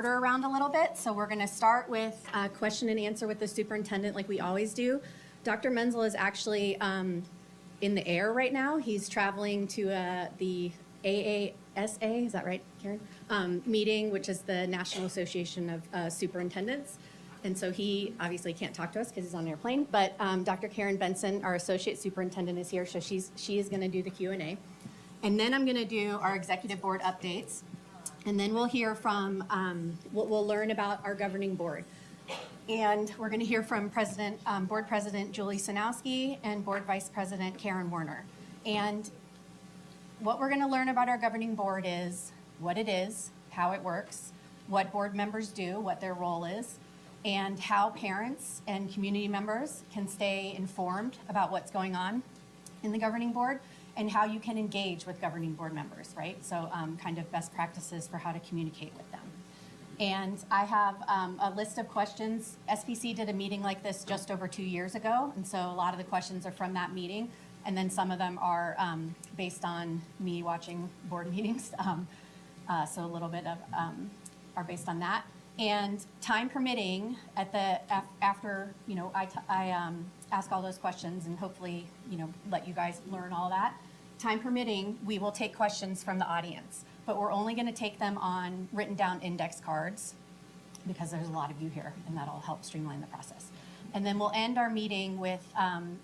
order around a little bit. So we're going to start with question and answer with the superintendent like we always do. Dr. Menzel is actually in the air right now. He's traveling to the AASA, is that right, Karen? Meeting, which is the National Association of Superintendents. And so he obviously can't talk to us because he's on an airplane, but Dr. Karen Benson, our associate superintendent, is here, so she is going to do the Q&A. And then I'm going to do our executive board updates, and then we'll hear from, we'll learn about our governing board. And we're going to hear from Board President Julie Sanowski and Board Vice President Karen Werner. And what we're going to learn about our governing board is what it is, how it works, what board members do, what their role is, and how parents and community members can stay informed about what's going on in the governing board, and how you can engage with governing board members, right? So kind of best practices for how to communicate with them. And I have a list of questions. SPC did a meeting like this just over 2 years ago, and so a lot of the questions are from that meeting, and then some of them are based on me watching board meetings, so a little bit of are based on that. And time permitting, after I ask all those questions and hopefully let you guys learn all that. Time permitting, we will take questions from the audience, but we're only going to take them on written down index cards because there's a lot of you here, and that'll help streamline the process. And then we'll end our meeting with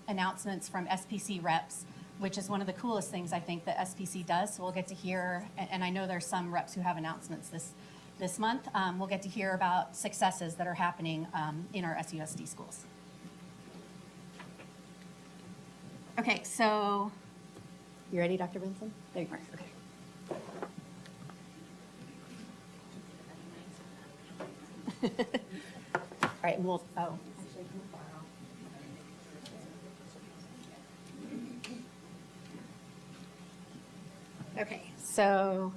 announcements from SPC reps, which is one of the coolest things I think that SPC does. So we'll get to hear, and I know there's some reps who have announcements this month. We'll get to hear about successes that are happening in our SUSD schools. Okay, so you ready, Dr. Benson? There you are. Okay. All right, we'll, okay, so,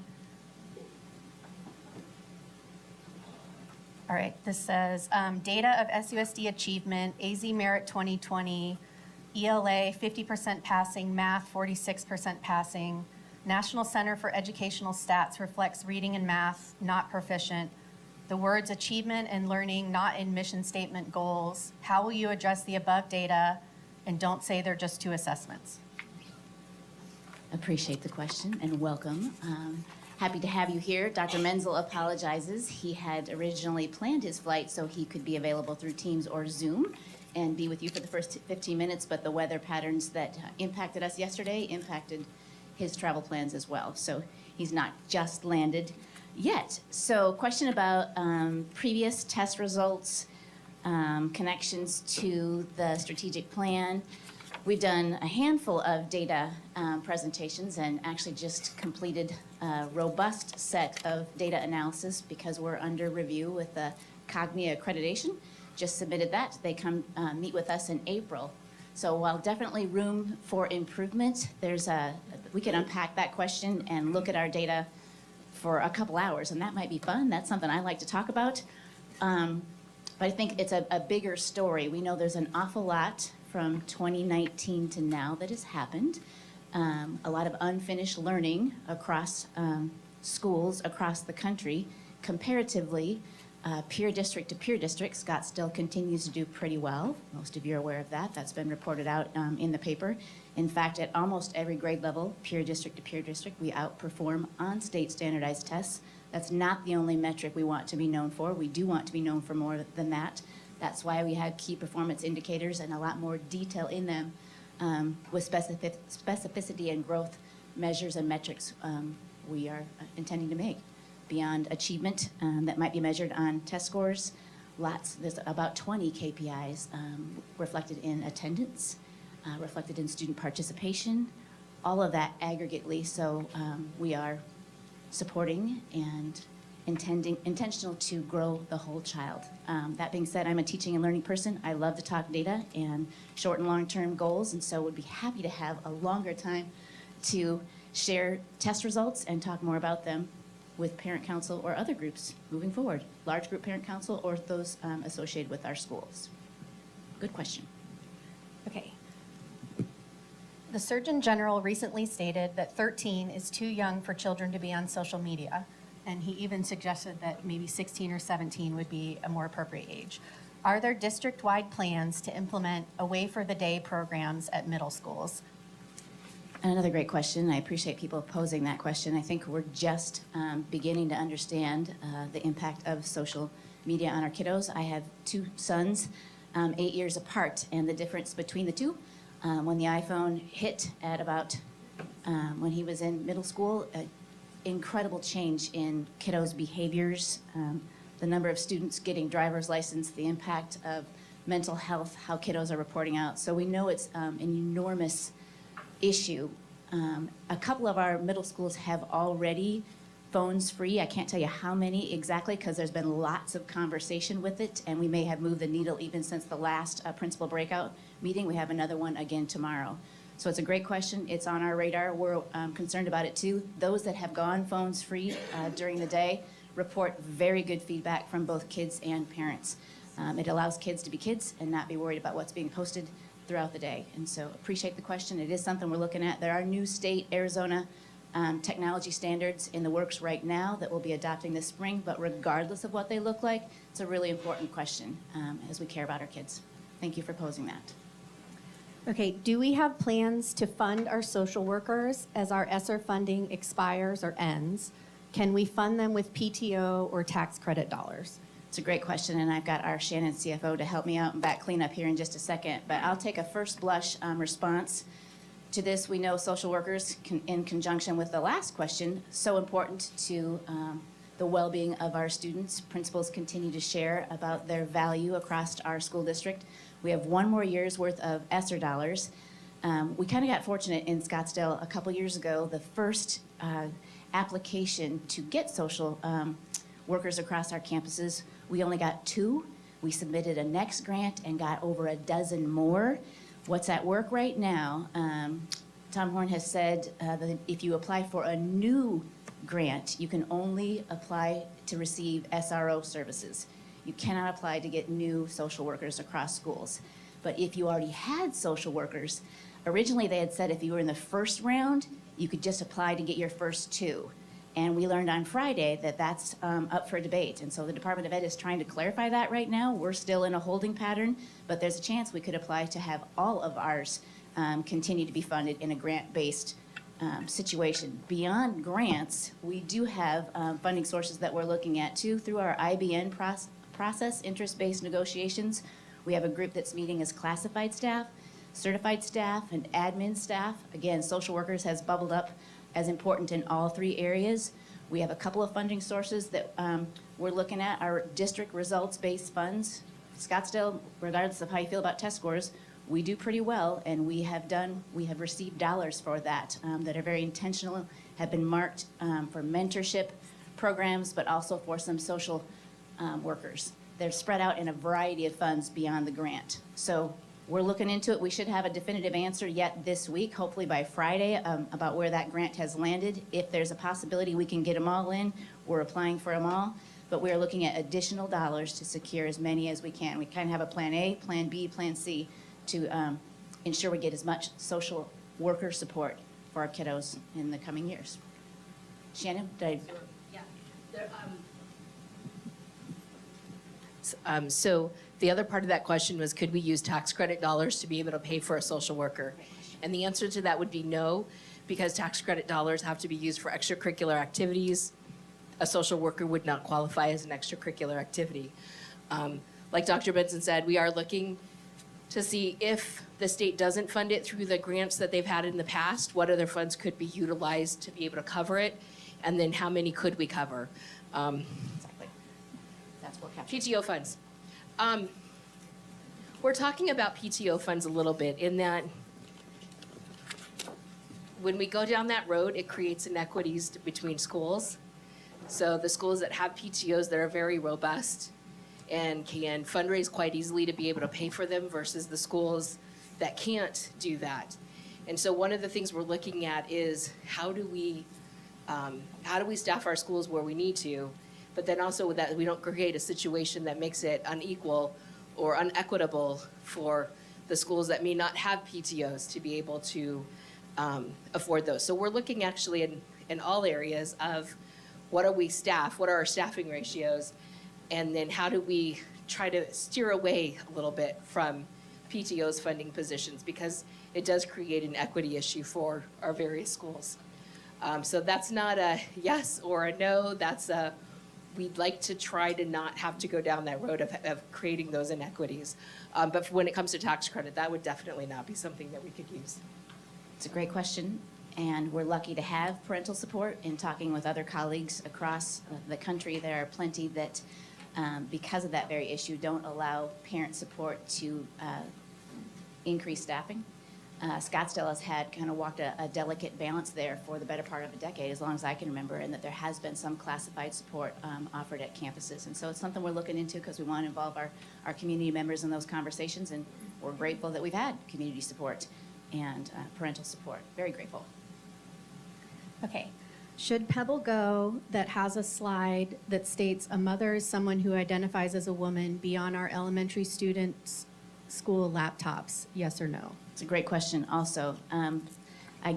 all right, this says data of SUSD achievement, AZ Merit 2020, ELA 50% passing, math 46% passing. National Center for Educational Stats reflects reading and math not proficient. The words achievement and learning not in mission statement goals. How will you address the above data, and don't say they're just two assessments? Appreciate the question and welcome. Happy to have you here. Dr. Menzel apologizes. He had originally planned his flight so he could be available through Teams or Zoom and be with you for the first 15 minutes, but the weather patterns that impacted us yesterday impacted his travel plans as well. So he's not just landed yet. So question about previous test results, connections to the strategic plan. We've done a handful of data presentations and actually just completed a robust set of data analysis because we're under review with the Cognia accreditation. Just submitted that. They come meet with us in April. So while definitely room for improvement, we can unpack that question and look at our data for a couple hours, and that might be fun. That's something I like to talk about. But I think it's a bigger story. We know there's an awful lot from 2019 to now that has happened. A lot of unfinished learning across schools across the country. Comparatively, peer district to peer district, Scottsdale continues to do pretty well. Most of you are aware of that. That's been reported out in the paper. In fact, at almost every grade level, peer district to peer district, we outperform on state standardized tests. That's not the only metric we want to be known for. We do want to be known for more than that. That's why we have key performance indicators and a lot more detail in them with specificity and growth measures and metrics we are intending to make. Beyond achievement that might be measured on test scores, there's about 20 KPIs reflected in attendance, reflected in student participation, all of that aggregately. So we are supporting and intentional to grow the whole child. That being said, I'm a teaching and learning person. I love to talk data and short and long-term goals, and so would be happy to have a longer time to share test results and talk more about them with parent council or other groups moving forward, large group parent council or those associated with our schools. Good question. Okay. The Surgeon General recently stated that 13 is too young for children to be on social media, and he even suggested that maybe 16 or 17 would be a more appropriate age. Are there district-wide plans to implement away for the day programs at middle schools? Another great question. I appreciate people posing that question. I think we're just beginning to understand the impact of social media on our kiddos. I have two sons, 8 years apart, and the difference between the two, when the iPhone hit at about when he was in middle school, incredible change in kiddos' behaviors, the number of students getting driver's license, the impact of mental health, how kiddos are reporting out. So we know it's an enormous issue. A couple of our middle schools have already phones free. I can't tell you how many exactly because there's been lots of conversation with it, and we may have moved the needle even since the last principal breakout meeting. We have another one again tomorrow. So it's a great question. It's on our radar. We're concerned about it too. Those that have gone phones free during the day report very good feedback from both kids and parents. It allows kids to be kids and not be worried about what's being posted throughout the day. And so appreciate the question. It is something we're looking at. There are new state Arizona technology standards in the works right now that we'll be adopting this spring, but regardless of what they look like, it's a really important question as we care about our kids. Thank you for posing that. Okay, do we have plans to fund our social workers as our ESSER funding expires or ends? Can we fund them with PTO or tax credit dollars? It's a great question, and I've got our Shannon CFO to help me out and back clean up here in just a second. But I'll take a first blush response to this. We know social workers, in conjunction with the last question, so important to the well-being of our students. Principals continue to share about their value across our school district. We have one more year's worth of ESSER dollars. We kind of got fortunate in Scottsdale a couple years ago. The first application to get social workers across our campuses, we only got 2. We submitted a next grant and got over a dozen more. What's at work right now, Tom Horn has said that if you apply for a new grant, you can only apply to receive SRO services. You cannot apply to get new social workers across schools. But if you already had social workers, originally they had said if you were in the first round, you could just apply to get your first 2. And we learned on Friday that that's up for debate. And so the Department of Ed is trying to clarify that right now. We're still in a holding pattern, but there's a chance we could apply to have all of ours continue to be funded in a grant-based situation. Beyond grants, we do have funding sources that we're looking at too through our IBN process, interest-based negotiations. We have a group that's meeting as classified staff, certified staff, and admin staff. Again, social workers has bubbled up as important in all 3 areas. We have a couple of funding sources that we're looking at. Our district results-based funds. Scottsdale, regardless of how you feel about test scores, we do pretty well, and we have received dollars for that that are very intentional, have been marked for mentorship programs, but also for some social workers. They're spread out in a variety of funds beyond the grant. So we're looking into it. We should have a definitive answer yet this week, hopefully by Friday, about where that grant has landed. If there's a possibility we can get them all in, we're applying for them all. But we are looking at additional dollars to secure as many as we can. We kind of have a plan A, plan B, plan C to ensure we get as much social worker support for our kiddos in the coming years. Shannon, did I? Yeah. So the other part of that question was, could we use tax credit dollars to be able to pay for a social worker? And the answer to that would be no, because tax credit dollars have to be used for extracurricular activities. A social worker would not qualify as an extracurricular activity. Like Dr. Benson said, we are looking to see if the state doesn't fund it through the grants that they've had in the past, what other funds could be utilized to be able to cover it, and then how many could we cover? Exactly. That's what captures. PTO funds. We're talking about PTO funds a little bit in that when we go down that road, it creates inequities between schools. So the schools that have PTOs that are very robust and can fundraise quite easily to be able to pay for them versus the schools that can't do that. And so one of the things we're looking at is how do we staff our schools where we need to, but then also that we don't create a situation that makes it unequal or unequitable for the schools that may not have PTOs to be able to afford those. So we're looking actually in all areas of what are we staff? What are our staffing ratios? And then how do we try to steer away a little bit from PTO's funding positions, because it does create an equity issue for our various schools. So that's not a yes or a no. We'd like to try to not have to go down that road of creating those inequities. But when it comes to tax credit, that would definitely not be something that we could use. It's a great question, and we're lucky to have parental support. In talking with other colleagues across the country, there are plenty that, because of that very issue, don't allow parent support to increase staffing. Scottsdale has had kind of walked a delicate balance there for the better part of a decade, as long as I can remember, and that there has been some classified support offered at campuses. And so it's something we're looking into because we want to involve our community members in those conversations, and we're grateful that we've had community support and parental support. Very grateful. Okay. Should Pebble Go, that has a slide that states a mother is someone who identifies as a woman, be on our elementary students' school laptops? Yes or no? It's a great question also. I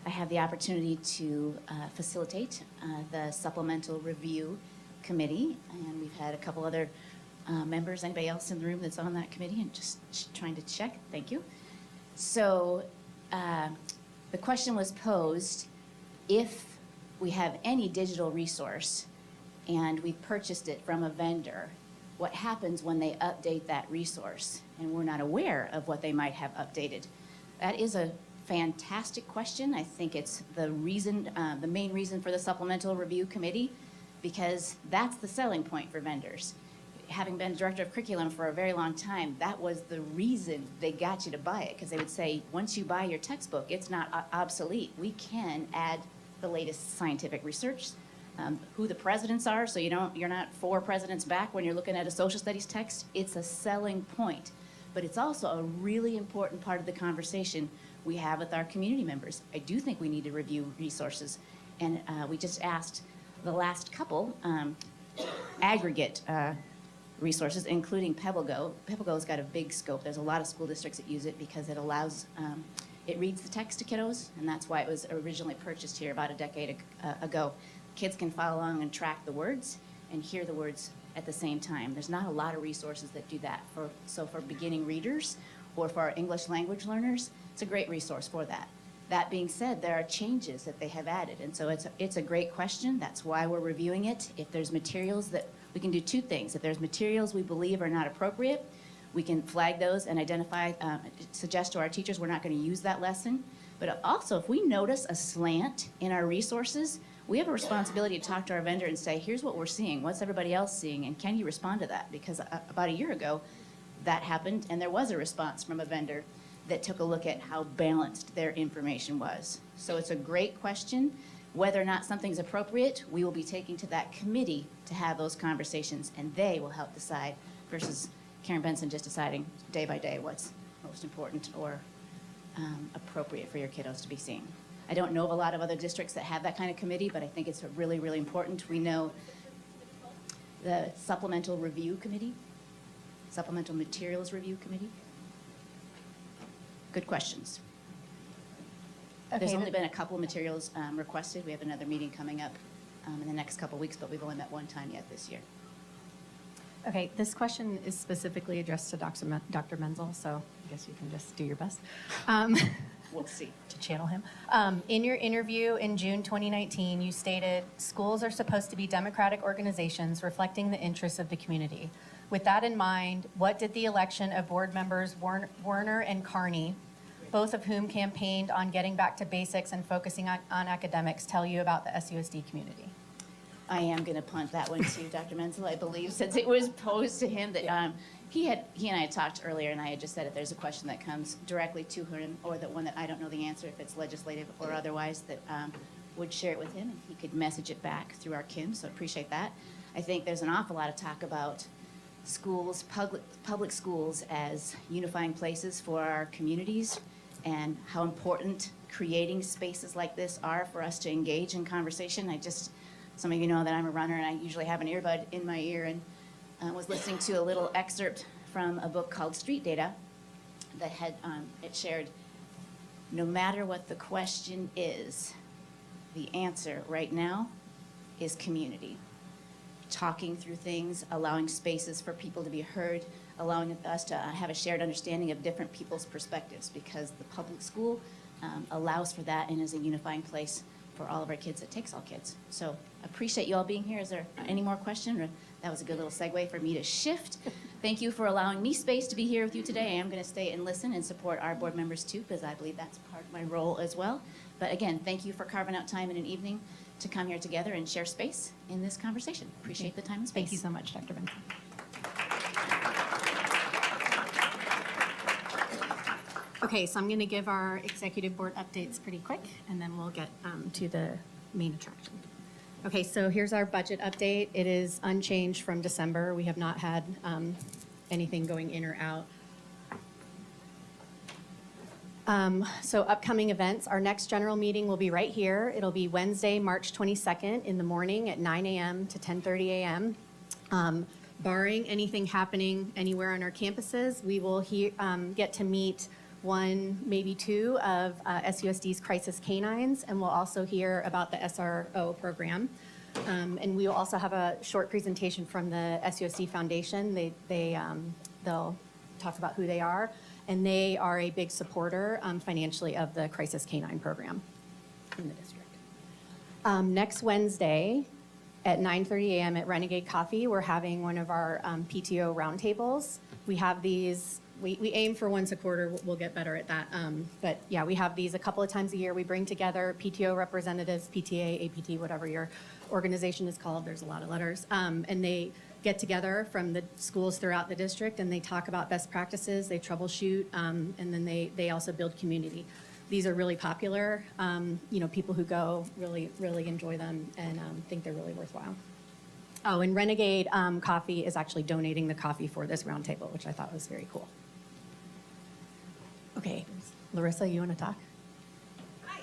have the opportunity to facilitate the supplemental review committee, and we've had a couple other members, anybody else in the room that's on that committee, and just trying to check. Thank you. So the question was posed, if we have any digital resource and we purchased it from a vendor, what happens when they update that resource and we're not aware of what they might have updated? That is a fantastic question. I think it's the reason, the main reason for the supplemental review committee, because that's the selling point for vendors. Having been director of curriculum for a very long time, that was the reason they got you to buy it, because they would say, once you buy your textbook, it's not obsolete. We can add the latest scientific research, who the presidents are, so you're not 4 presidents back when you're looking at a social studies text. It's a selling point, but it's also a really important part of the conversation we have with our community members. I do think we need to review resources, and we just asked the last couple aggregate resources, including PebbleGo. PebbleGo's got a big scope. There's a lot of school districts that use it because it allows, it reads the text to kiddos, and that's why it was originally purchased here about a decade ago. Kids can follow along and track the words and hear the words at the same time. There's not a lot of resources that do that. So for beginning readers or for our English language learners, it's a great resource for that. That being said, there are changes that they have added, and so it's a great question. That's why we're reviewing it. If there's materials that, we can do 2 things. If there's materials we believe are not appropriate, we can flag those and identify, suggest to our teachers we're not going to use that lesson. But also, if we notice a slant in our resources, we have a responsibility to talk to our vendor and say, here's what we're seeing, what's everybody else seeing, and can you respond to that? Because about a year ago, that happened, and there was a response from a vendor that took a look at how balanced their information was. So it's a great question. Whether or not something's appropriate, we will be taking to that committee to have those conversations, and they will help decide, versus Karen Benson just deciding day by day what's most important or appropriate for your kiddos to be seeing. I don't know of a lot of other districts that have that kind of committee, but I think it's really, really important. We know the Supplemental Review Committee, Supplemental Materials Review Committee. Good questions. Okay, There's only been a couple of materials requested. We have another meeting coming up in the next couple of weeks, but we've only met one time yet this year. Okay, this question is specifically addressed to Dr. Menzel, so I guess you can just do your best. We'll see. To channel him. In your interview in June 2019, you stated, schools are supposed to be democratic organizations reflecting the interests of the community. With that in mind, what did the election of board members Werner and Carney, both of whom campaigned on getting back to basics and focusing on academics, tell you about the SUSD community? I am going to punt that one to Dr. Menzel, I believe, since it was posed to him that he and I had talked earlier, and I had just said if there's a question that comes directly to him, or the one that I don't know the answer, if it's legislative or otherwise, that would share it with him, and he could message it back through our Kim, so I appreciate that. I think there's an awful lot of talk about schools, public schools as unifying places for our communities, and how important creating spaces like this are for us to engage in conversation. Some of you know that I'm a runner, and I usually have an earbud in my ear, and was listening to a little excerpt from a book called Street Data that had, it shared, no matter what the question is, the answer right now is community. Talking through things, allowing spaces for people to be heard, allowing us to have a shared understanding of different people's perspectives, because the public school allows for that and is a unifying place for all of our kids. It takes all kids. So appreciate you all being here. Is there any more question? Or that was a good little segue for me to shift. Thank you for allowing me space to be here with you today. I am going to stay and listen and support our board members too, because I believe that's part of my role as well. But again, thank you for carving out time in an evening to come here together and share space in this conversation. Appreciate the time and space. Thank you so much, Dr. Benson. Okay, so I'm going to give our executive board updates pretty quick, and then we'll get to the main attraction. Okay, so here's our budget update. It is unchanged from December. We have not had anything going in or out. So upcoming events, our next general meeting will be right here. It'll be Wednesday, March 22nd in the morning at 9 a.m. to 10:30 a.m. Barring anything happening anywhere on our campuses, we will get to meet one, maybe two of SUSD's Crisis Canines, and we'll also hear about the SRO program. And we will also have a short presentation from the SUSD Foundation. They'll talk about who they are, and they are a big supporter financially of the Crisis Canine program in the district. Next Wednesday at 9:30 a.m. at Renegade Coffee, we're having one of our PTO roundtables. We have these. We aim for once a quarter. We'll get better at that. But yeah, we have these a couple of times a year. We bring together PTO representatives, PTA, APT, whatever your organization is called. There's a lot of letters. And they get together from the schools throughout the district, and they talk about best practices. They troubleshoot, and then they also build community. These are really popular. People who go really enjoy them and think they're really worthwhile. Oh, and Renegade Coffee is actually donating the coffee for this roundtable, which I thought was very cool. Okay, Larissa, you want to talk? Hi.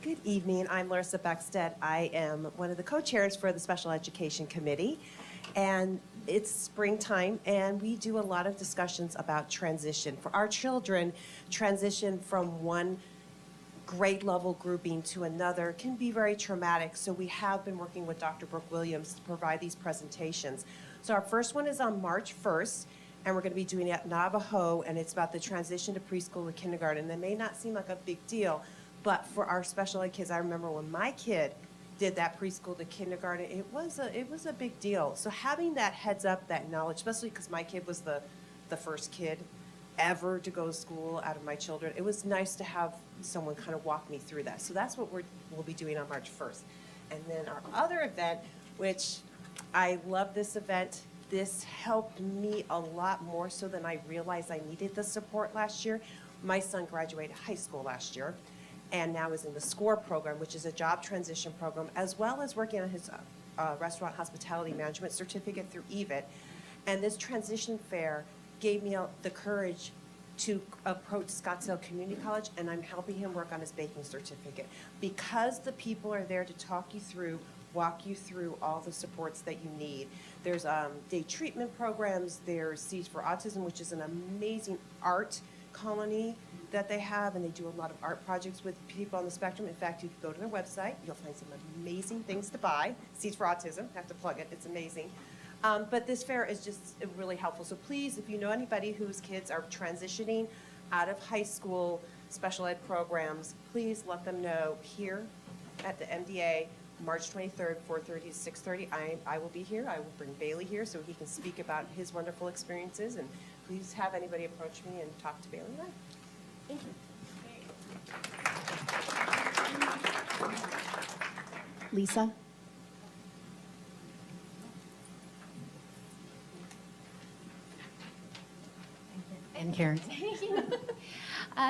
Good evening. I'm Larissa Beckstead. I am one of the co-chairs for the Special Education Committee. And it's springtime, and we do a lot of discussions about transition. For our children, transition from one grade level grouping to another can be very traumatic. So we have been working with Dr. Brooke Williams to provide these presentations. So our first one is on March 1st, and we're going to be doing it at Navajo, and it's about the transition to preschool to kindergarten. That may not seem like a big deal, but for our special ed kids, I remember when my kid did that preschool to kindergarten, it was a big deal. So having that heads up, that knowledge, especially because my kid was the first kid ever to go to school out of my children, it was nice to have someone kind of walk me through that. So that's what we'll be doing on March 1st. And then our other event, which I love this event. This helped me a lot more so than I realized I needed the support last year. My son graduated high school last year and now is in the SCORE program, which is a job transition program, as well as working on his restaurant hospitality management certificate through EVIT. And this transition fair gave me the courage to approach Scottsdale Community College, and I'm helping him work on his baking certificate. Because the people are there to walk you through all the supports that you need. There's day treatment programs, there's Seeds for Autism, which is an amazing art colony that they have, and they do a lot of art projects with people on the spectrum. In fact, if you go to their website, you'll find some amazing things to buy. Seeds for Autism, have to plug it, it's amazing. But this fair is just really helpful. So please, if you know anybody whose kids are transitioning out of high school special ed programs, please let them know here at the MDA, March 23rd, 4:30 to 6:30. I will be here. I will bring Bailey here so he can speak about his wonderful experiences. And please have anybody approach me and talk to Bailey and I. Thank you. Lisa? And Karen.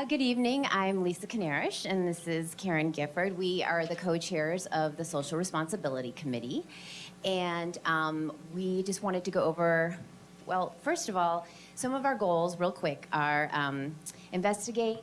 Good evening. I'm Lisa Canarish, and this is Karen Gifford. We are the co-chairs of the Social Responsibility Committee, and we just wanted to go over, well, first of all, some of our goals, real quick, are investigate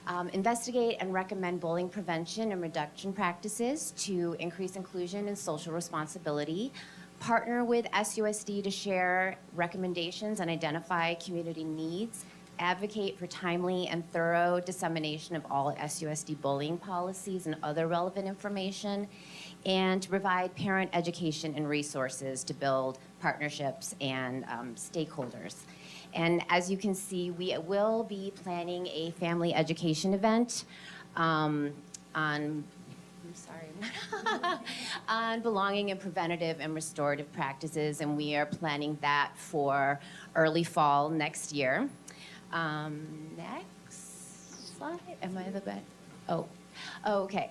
and recommend bullying prevention and reduction practices to increase inclusion and social responsibility, partner with SUSD to share recommendations and identify community needs, advocate for timely and thorough dissemination of all SUSD bullying policies and other relevant information, and to provide parent education and resources to build partnerships and stakeholders. And as you can see, we will be planning a family education event on belonging and preventative and restorative practices, and we are planning that for early fall next year. Next slide. Am I the best? Oh, okay.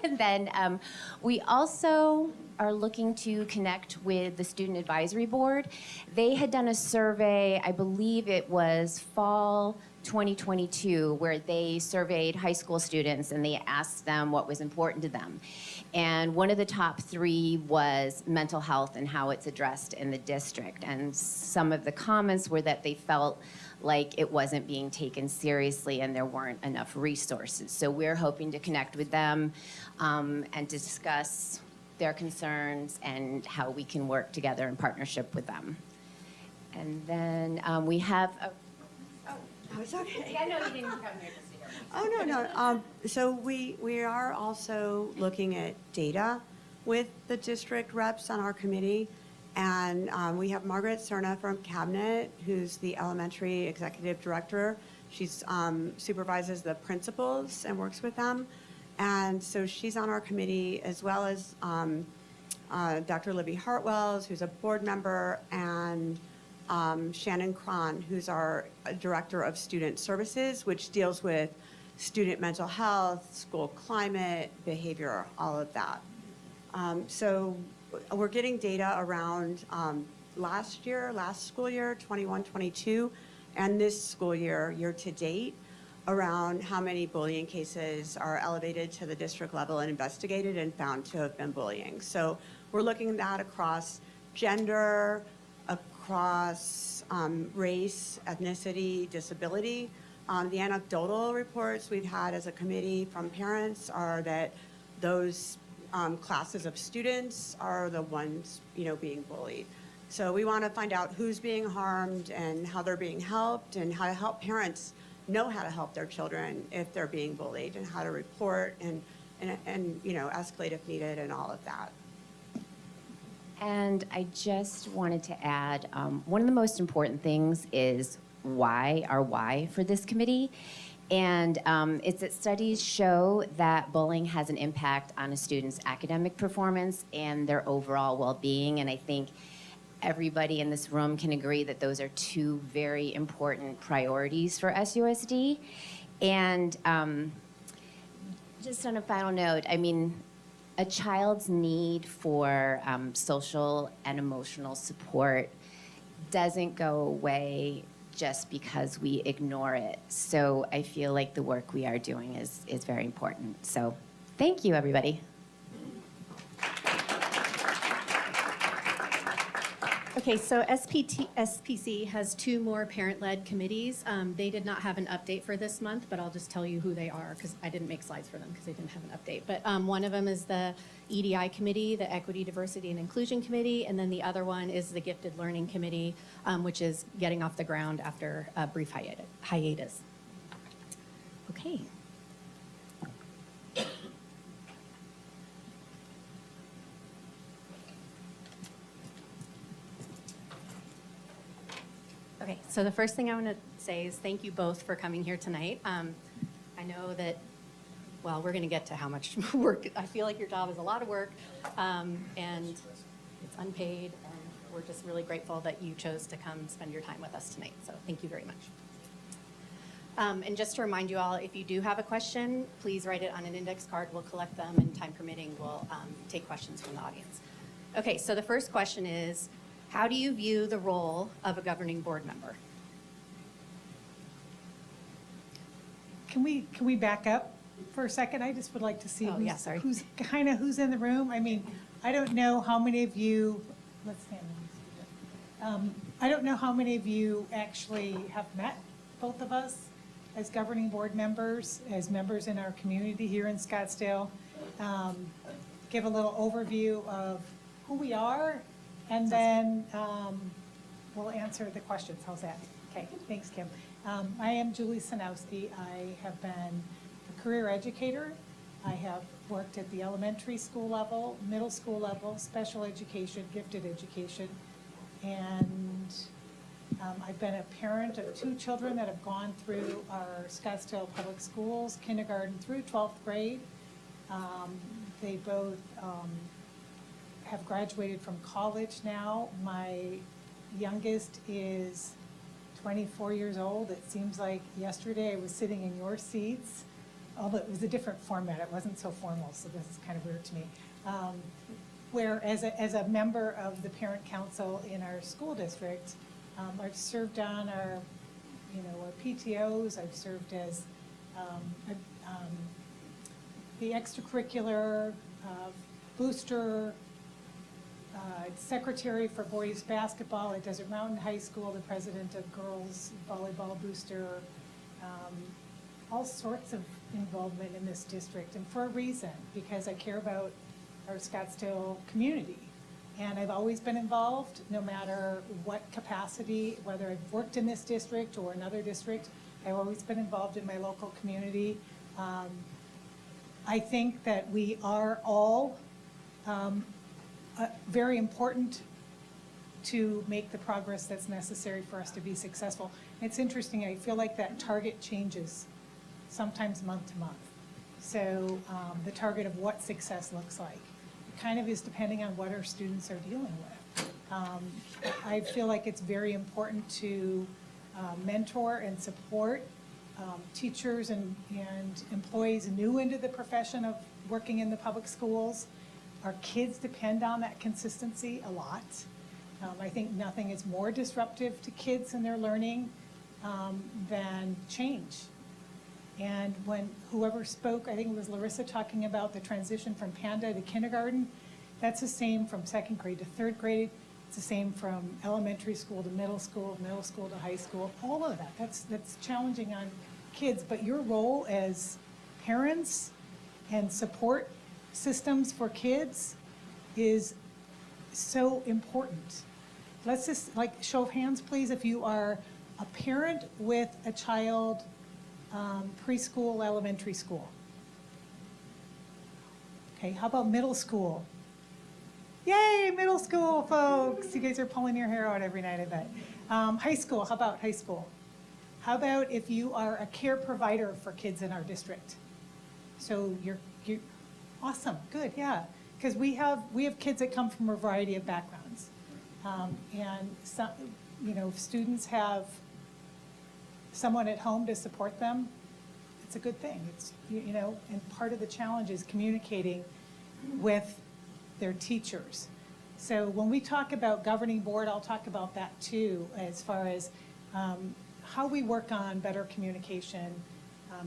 And then we also are looking to connect with the Student Advisory Board. They had done a survey, I believe it was fall 2022, where they surveyed high school students and they asked them what was important to them. And one of the top 3 was mental health and how it's addressed in the district. And some of the comments were that they felt like it wasn't being taken seriously and there weren't enough resources. So we're hoping to connect with them and discuss their concerns and how we can work together in partnership with them. And then we have Oh, it's okay. yeah, no, you didn't come here to see her. Oh, no. So we are also looking at data with the district reps on our committee. And we have Margaret Cerna from Cabinet, who's the elementary executive director. She's supervises the principals and works with them. And so she's on our committee, as well as Dr. Libby Hartwells, who's a board member, and Shannon Cron, who's our Director of Student Services, which deals with student mental health, school climate, behavior, all of that. So we're getting data around last school year, 21-22, and this school year, year to date, around how many bullying cases are elevated to the district level and investigated and found to have been bullying. So we're looking at that across gender, across race, ethnicity, disability. The anecdotal reports we've had as a committee from parents are that those classes of students are the ones, being bullied. So we want to find out who's being harmed and how they're being helped, and how to help parents know how to help their children if they're being bullied, and how to report and escalate if needed, and all of that. And I just wanted to add, one of the most important things is our why for this committee. And it's that studies show that bullying has an impact on a student's academic performance and their overall well-being. And I think everybody in this room can agree that those are 2 very important priorities for SUSD. And just on a final note, a child's need for social and emotional support doesn't go away just because we ignore it. So I feel like the work we are doing is very important. So thank you, everybody. Okay, so SPC has 2 more parent-led committees. They did not have an update for this month, but I'll just tell you who they are, because I didn't make slides for them because they didn't have an update. But one of them is the EDI committee, the Equity, Diversity, and Inclusion Committee, and then the other one is the Gifted Learning Committee, which is getting off the ground after a brief hiatus. Okay. Okay, so the first thing I want to say is thank you both for coming here tonight. I know that, well, we're going to get to how much work. I feel like your job is a lot of work, and it's unpaid, and we're just really grateful that you chose to come spend your time with us tonight. So thank you very much. And just to remind you all, if you do have a question, please write it on an index card. We'll collect them, and time permitting, we'll take questions from the audience. Okay, so the first question is, how do you view the role of a governing board member? Can we back up for a second? I just would like to see Oh, yeah, sorry. who's in the room. I don't know how many of you, let's stand. I don't know how many of you actually have met both of us as governing board members, as members in our community here in Scottsdale. Give a little overview of who we are, and then we'll answer the questions. How's that? Okay, thanks, Kim. I am Julie Sanowski. I have been a career educator. I have worked at the elementary school level, middle school level, special education, gifted education, and I've been a parent of 2 children that have gone through our Scottsdale Public Schools, kindergarten through 12th grade. They both have graduated from college now. My youngest is 24 years old. It seems like yesterday I was sitting in your seats, although it was a different format. It wasn't so formal, so this is kind of weird to me. Where as a member of the parent council in our school district, I've served on our PTOs. I've served as the extracurricular booster secretary for boys basketball at Desert Mountain High School, the president of girls volleyball booster, all sorts of involvement in this district, and for a reason, because I care about our Scottsdale community. And I've always been involved, no matter what capacity, whether I've worked in this district or another district, I've always been involved in my local community. I think that we are all very important to make the progress that's necessary for us to be successful. It's interesting, I feel like that target changes sometimes month to month. So the target of what success looks like kind of is depending on what our students are dealing with. I feel like it's very important to mentor and support teachers and employees new into the profession of working in the public schools. Our kids depend on that consistency a lot. I think nothing is more disruptive to kids and their learning than change. And when whoever spoke, I think it was Larissa, talking about the transition from Panda to kindergarten, that's the same from 2nd grade to 3rd grade. It's the same from elementary school to middle school to high school, all of that. That's challenging on kids, but your role as parents and support systems for kids is so important. Let's just, like, show of hands, please, if you are a parent with a child preschool, elementary school. Okay, how about middle school? Yay, middle school folks. You guys are pulling your hair out every night, I bet. High school, how about high school? How about if you are a care provider for kids in our district? So you're awesome, good, yeah. Because we have kids that come from a variety of backgrounds. And some, if students have someone at home to support them, it's a good thing. It's, and part of the challenge is communicating with their teachers. So when we talk about governing board, I'll talk about that too, as far as how we work on better communication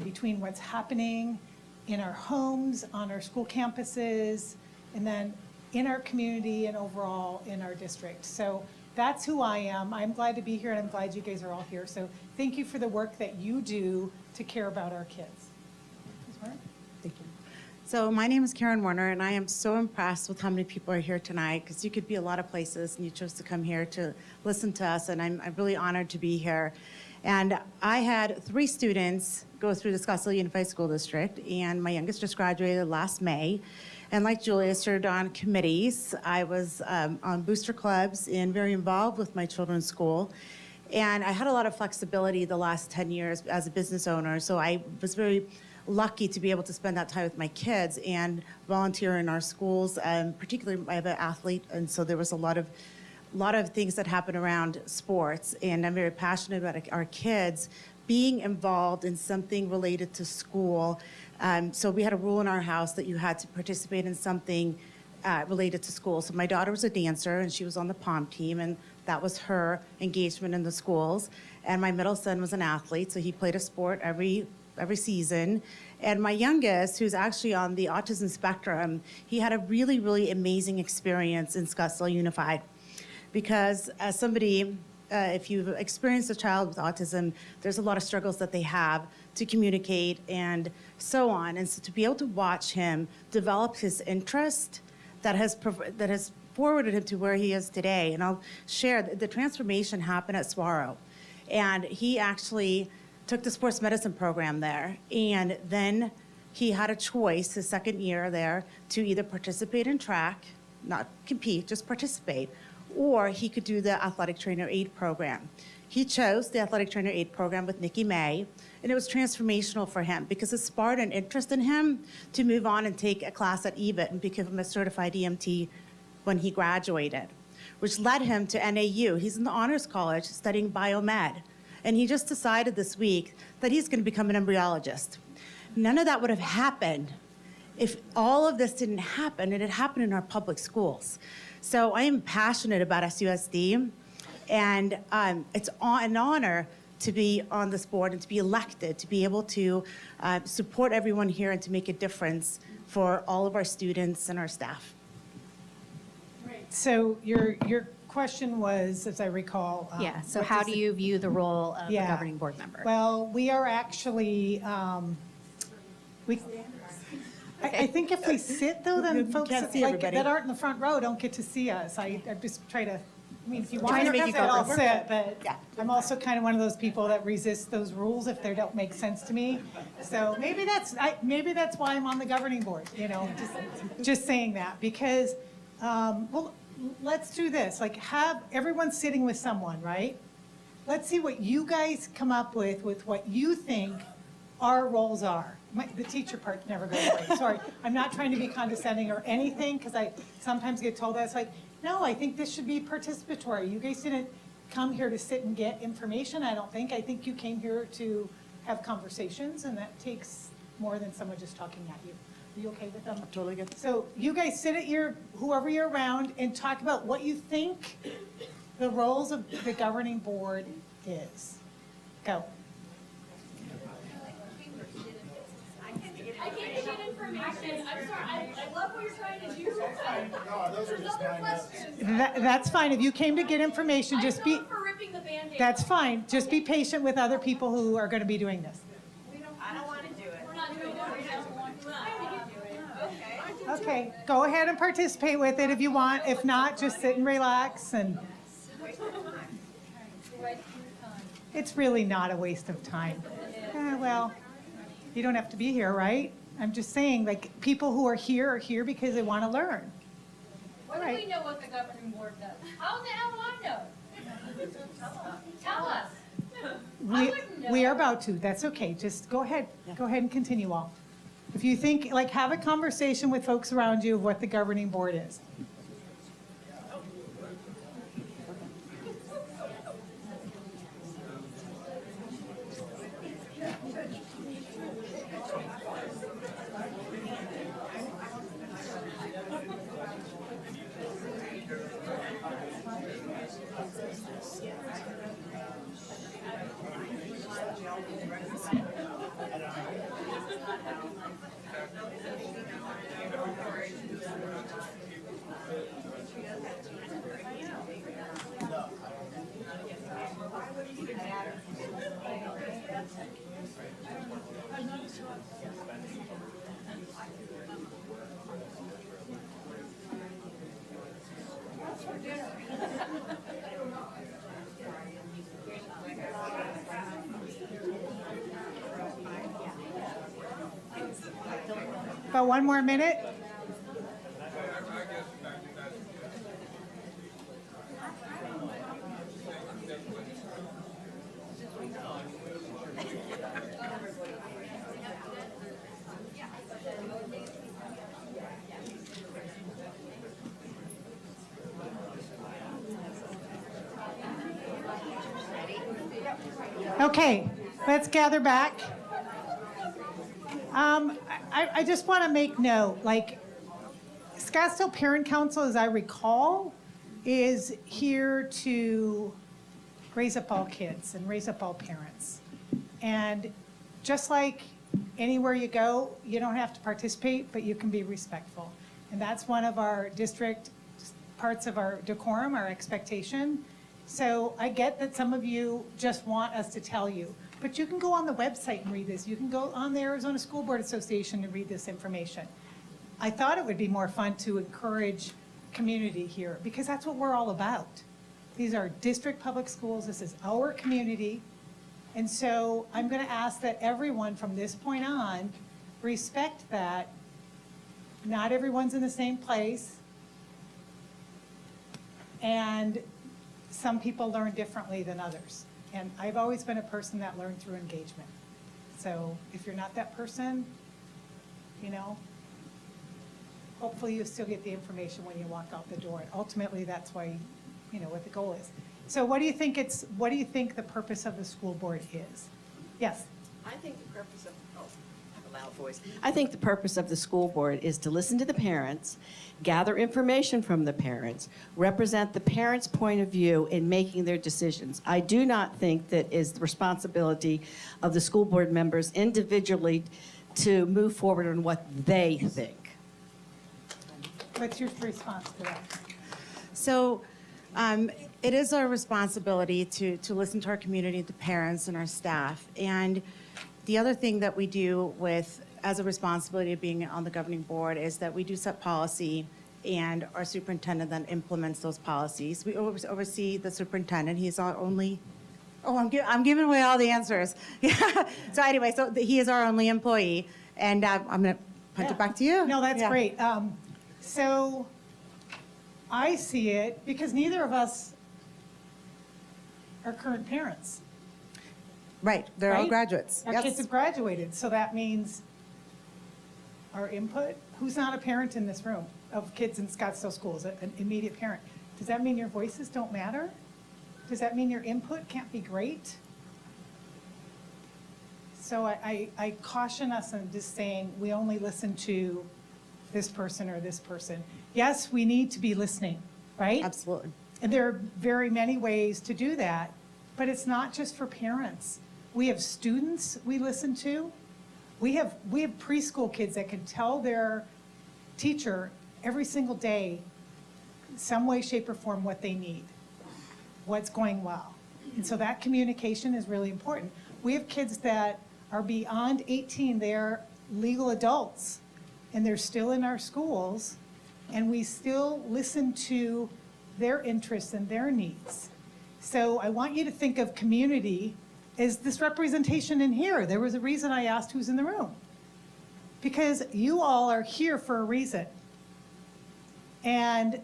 between what's happening in our homes, on our school campuses, and then in our community and overall in our district. So that's who I am. I'm glad to be here, and I'm glad you guys are all here. So thank you for the work that you do to care about our kids. Thank you. So my name is Karen Warner, and I am so impressed with how many people are here tonight, because you could be a lot of places, and you chose to come here to listen to us, and I'm really honored to be here. And I had 3 students go through the Scottsdale Unified School District, and my youngest just graduated last May. And like Julia, served on committees. I was on booster clubs and very involved with my children's school. And I had a lot of flexibility the last 10 years as a business owner, so I was very lucky to be able to spend that time with my kids and volunteer in our schools. Particularly, I have an athlete, and so there was a lot of things that happen around sports, and I'm very passionate about our kids being involved in something related to school. So we had a rule in our house that you had to participate in something related to school. So my daughter was a dancer, and she was on the pom team, and that was her engagement in the schools. And my middle son was an athlete, so he played a sport every season. And my youngest, who's actually on the autism spectrum, he had a really, really amazing experience in Scottsdale Unified. Because as somebody, if you've experienced a child with autism, there's a lot of struggles that they have to communicate and so on. And so to be able to watch him develop his interest that has forwarded him to where he is today. And I'll share, the transformation happened at Swarrow. And he actually took the sports medicine program there. And then he had a choice his second year there to either participate in track, not compete, just participate, or he could do the athletic trainer aid program. He chose the athletic trainer aid program with Nikki May, and it was transformational for him because it sparked an interest in him to move on and take a class at EBIT and become a certified EMT when he graduated, which led him to NAU. He's in the Honors College studying biomed, and he just decided this week that he's going to become an embryologist. None of that would have happened if all of this didn't happen, and it happened in our public schools. So I am passionate about SUSD, and it's an honor to be on this board and to be elected, to be able to support everyone here and to make a difference for all of our students and our staff. So your question was, as I recall. Yeah, so what how does do the- you view the role of the Yeah. governing board member? Well, we are actually, I think if we sit though, You then folks can't see like everybody. that aren't in the front row don't get to see us. I just try to, I mean, if you want Trying to to make you sit, I'll comfortable. sit, but Yeah. I'm also kind of one of those people that resist those rules if they don't make sense to me. So maybe that's why I'm on the governing board, you know, just saying that, because, well, let's do this, like have everyone sitting with someone, right? Let's see what you guys come up with what you think our roles are. The teacher part never goes away, sorry. I'm not trying to be condescending or anything, because I sometimes get told that. It's like, no, I think this should be participatory. You guys didn't come here to sit and get information, I don't think. I think you came here to have conversations, and that takes more than someone just talking at you. Are you okay with them? Totally good. So you guys sit at whoever you're around, and talk about what you think the roles of the governing board is. Go. I came to get information. I'm sorry. I love what you're trying to do. There's other questions. That's fine. If you came to get information, just be, I'm for ripping the Band-Aid. that's fine. Just be patient with other people who are going to be doing this. I don't want to do it. We're not doing it. We don't want to. Okay. Okay, go ahead and participate with it if you want. If not, just sit and relax, and it's really not a waste of time. Well, you don't have to be here, right? I'm just saying, like, people who are here because they want to learn. What do we know what the governing board does? How the hell do I know? Tell us. We are about to, that's okay, just go ahead and continue on. If you think, like, have a conversation with folks around you of what the governing board is. About 1 more minute. Okay, let's gather back. I just want to make note, like, Scottsdale Parent Council, as I recall, is here to raise up all kids and raise up all parents. And just like anywhere you go, you don't have to participate, but you can be respectful. And that's one of our district parts of our decorum, our expectation. So I get that some of you just want us to tell you, but you can go on the website and read this. You can go on the Arizona School Board Association and read this information. I thought it would be more fun to encourage community here, because that's what we're all about. These are district public schools. This is our community. And so I'm going to ask that everyone from this point on respect that not everyone's in the same place. And some people learn differently than others. And I've always been a person that learned through engagement. So if you're not that person, you know, hopefully you still get the information when you walk out the door. And ultimately, that's why, you know, what the goal is. So what do you think the purpose of the school board is? Yes? I think the purpose of, I have a loud voice. I think the purpose of the school board is to listen to the parents, gather information from the parents, represent the parents' point of view in making their decisions. I do not think that is the responsibility of the school board members individually to move forward on what they think. What's your response to that? So it is our responsibility to listen to our community, the parents and our staff. And the other thing that we do as a responsibility of being on the governing board is that we do set policy, and our superintendent then implements those policies. We oversee the superintendent. He's our only, I'm giving away all the answers. So anyway, he is our only employee. And I'm going to punt it back to you. No, that's Yeah. great. So I see it because neither of us are current parents. Right, they're all Right? graduates. Our Yes. kids have graduated, so that means our input, who's not a parent in this room of kids in Scottsdale schools, an immediate parent? Does that mean your voices don't matter? Does that mean your input can't be great? So I caution us in just saying we only listen to this person or this person. Yes, we need to be listening, right? Absolutely. And there are very many ways to do that, but it's not just for parents. We have students we listen to. We have preschool kids that can tell their teacher every single day, some way, shape, or form, what they need, what's going well. And so that communication is really important. We have kids that are beyond 18, they're legal adults, and they're still in our schools, and we still listen to their interests and their needs. So I want you to think of community as this representation in here. There was a reason I asked who's in the room. Because you all are here for a reason. And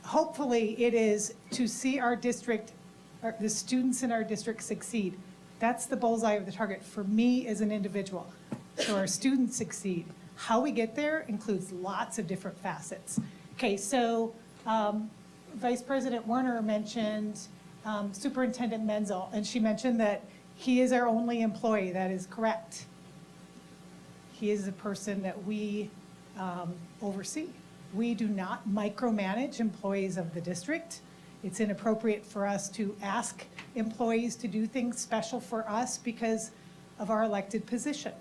hopefully it is to see our district, or the students in our district succeed. That's the bullseye of the target for me as an individual. So our students succeed. How we get there includes lots of different facets. Okay, so Vice President Werner mentioned Superintendent Menzel, and she mentioned that he is our only employee. That is correct. He is the person that we oversee. We do not micromanage employees of the district. It's inappropriate for us to ask employees to do things special for us because of our elected position.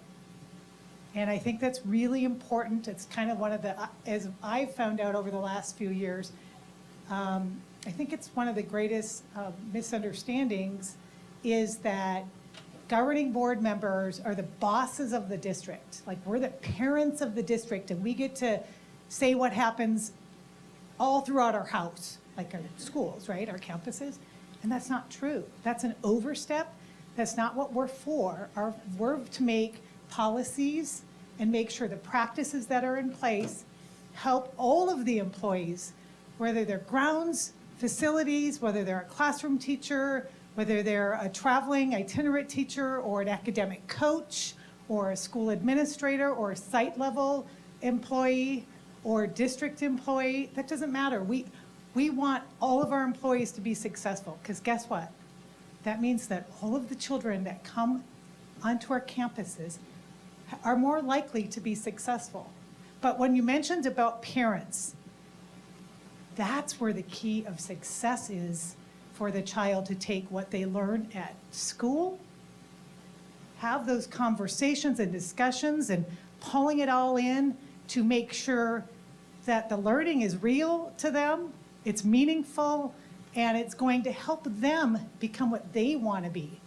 And I think that's really important. It's kind of one of the, as I've found out over the last few years, I think it's one of the greatest misunderstandings is that governing board members are the bosses of the district. Like, we're the parents of the district, and we get to say what happens all throughout our house, like our schools, right, our campuses. And that's not true. That's an overstep. That's not what we're for. We're to make policies and make sure the practices that are in place help all of the employees, whether they're grounds, facilities, whether they're a classroom teacher, whether they're a traveling itinerant teacher or an academic coach or a school administrator or a site level employee or district employee. That doesn't matter. We want all of our employees to be successful, because guess what? That means that all of the children that come onto our campuses are more likely to be successful. But when you mentioned about parents, that's where the key of success is for the child to take what they learn at school, have those conversations and discussions and pulling it all in to make sure that the learning is real to them, it's meaningful, and it's going to help them become what they want to be.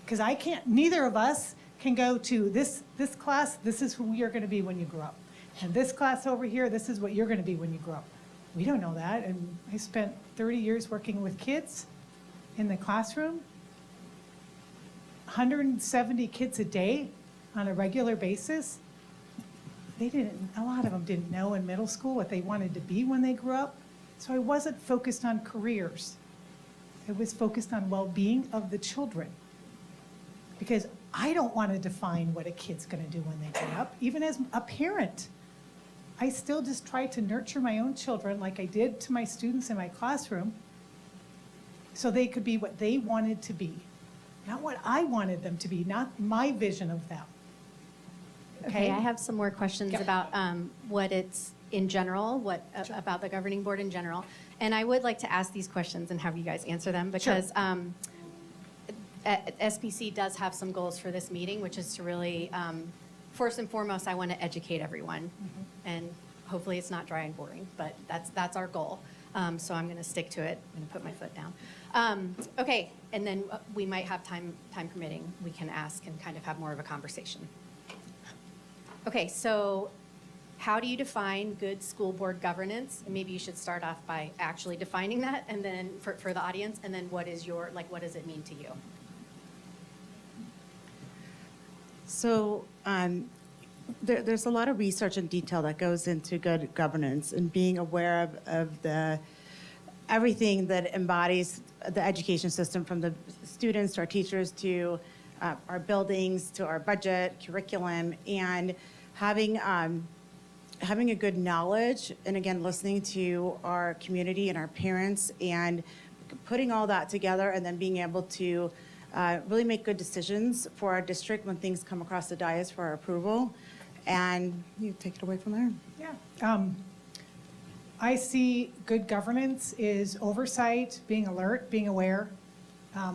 Because neither of us can go to this class, this is who you're going to be when you grow up. And this class over here, this is what you're going to be when you grow up. We don't know that, and I spent 30 years working with kids in the classroom. 170 kids a day on a regular basis. A lot of them didn't know in middle school what they wanted to be when they grew up. So I wasn't focused on careers. I was focused on well-being of the children. Because I don't want to define what a kid's going to do when they grow up. Even as a parent, I still just try to nurture my own children like I did to my students in my classroom so they could be what they wanted to be. Not what I wanted them to be, not my vision of them. Okay, I have some more questions Yeah. about what it's in general, about the governing board in general. And I would like to ask these questions and have you guys answer them because SBC does have some goals for this meeting, which is to really, first and foremost, I want to educate everyone. And hopefully it's not dry and boring, but that's our goal. So I'm going to stick to it. I'm going to put my foot down. Okay, and then we might have time permitting, we can ask and kind of have more of a conversation. Okay, so how do you define good school board governance? And maybe you should start off by actually defining that, and then for the audience, and then what does it mean to you? So there's a lot of research and detail that goes into good governance and being aware of everything that embodies the education system, from the students to our teachers to our buildings to our budget, curriculum, and having a good knowledge, and again, listening to our community and our parents and putting all that together, and then being able to really make good decisions for our district when things come across the dais for our approval. And you take it away from there. Yeah. I see good governance is oversight, being alert, being aware,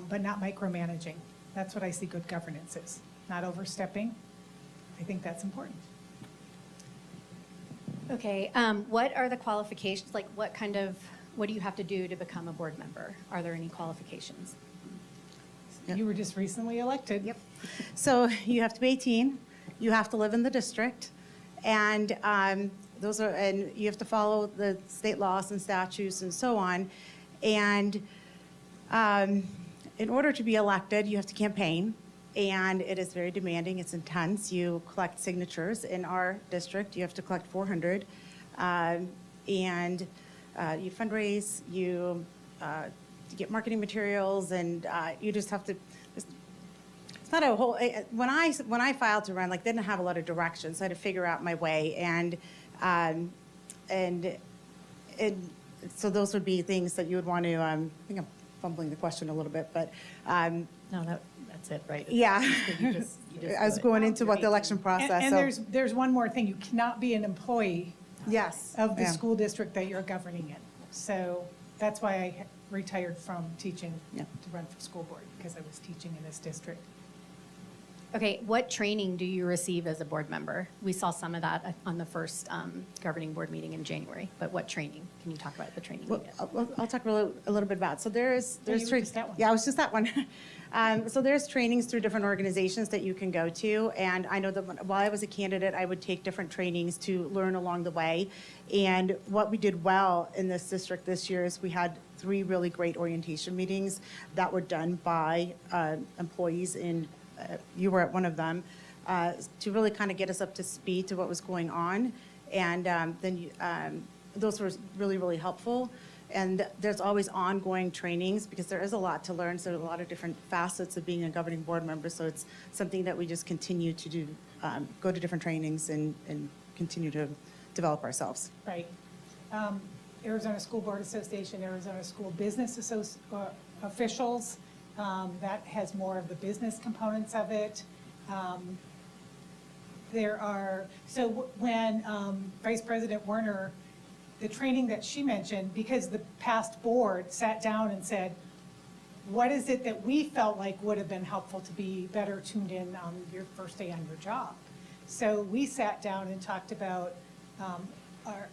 but not micromanaging. That's what I see good governance is, not overstepping. I think that's important. Okay, what are the qualifications, like what do you have to do to become a board member? Are there any qualifications? Yep. You were just recently elected. Yep. So you have to be 18. You have to live in the district, and and you have to follow the state laws and statutes and so on. And in order to be elected, you have to campaign, and it is very demanding. It's intense. You collect signatures in our district. You have to collect 400, and you fundraise. You get marketing materials, and you just have to. It's not a whole. When I filed to run, they didn't have a lot of direction, so I had to figure out my way, and so those would be things that you would want to. I think I'm fumbling the question a little bit, but No, that's it, right? yeah, You just I was do it. going into what the election process. And so there's one more thing. You cannot be an employee yes, of the yeah. school district that you're governing in. So that's why I retired from teaching Yeah. to run for school board, because I was teaching in this district. Okay, what training do you receive as a board member? We saw some of that on the first governing board meeting in January, but what training? Can you talk about the training you Well, get? I'll talk a little bit about it. So there's you were just that one. Yeah, I was just that one. So there's trainings through different organizations that you can go to, and I know that while I was a candidate, I would take different trainings to learn along the way. And what we did well in this district this year is we had 3 really great orientation meetings that were done by employees in. You were at one of them, to really kind of get us up to speed to what was going on. And those were really, really helpful. And there's always ongoing trainings because there is a lot to learn. So there's a lot of different facets of being a governing board member. So it's something that we just continue to do, go to different trainings and continue to develop ourselves. Right. Arizona School Board Association, Arizona School Business Officials, that has more of the business components of it. When Vice President Werner, the training that she mentioned, because the past board sat down and said, what is it that we felt like would have been helpful to be better tuned in on your first day on your job? So we sat down and talked about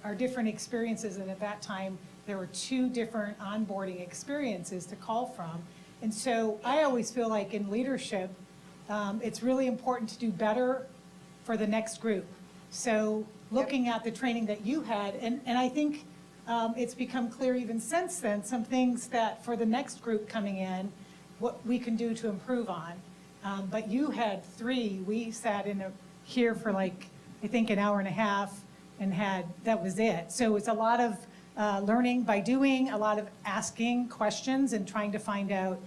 our different experiences, and at that time, there were 2 different onboarding experiences to call from. And so I always feel like in leadership, it's really important to do better for the next group. So looking at the training that you had, and I think it's become clear even since then, some things that for the next group coming in, what we can do to improve on. But you had 3, we sat here for like, I think an hour and a half and that was it. So it's a lot of learning by doing, a lot of asking questions and trying to find out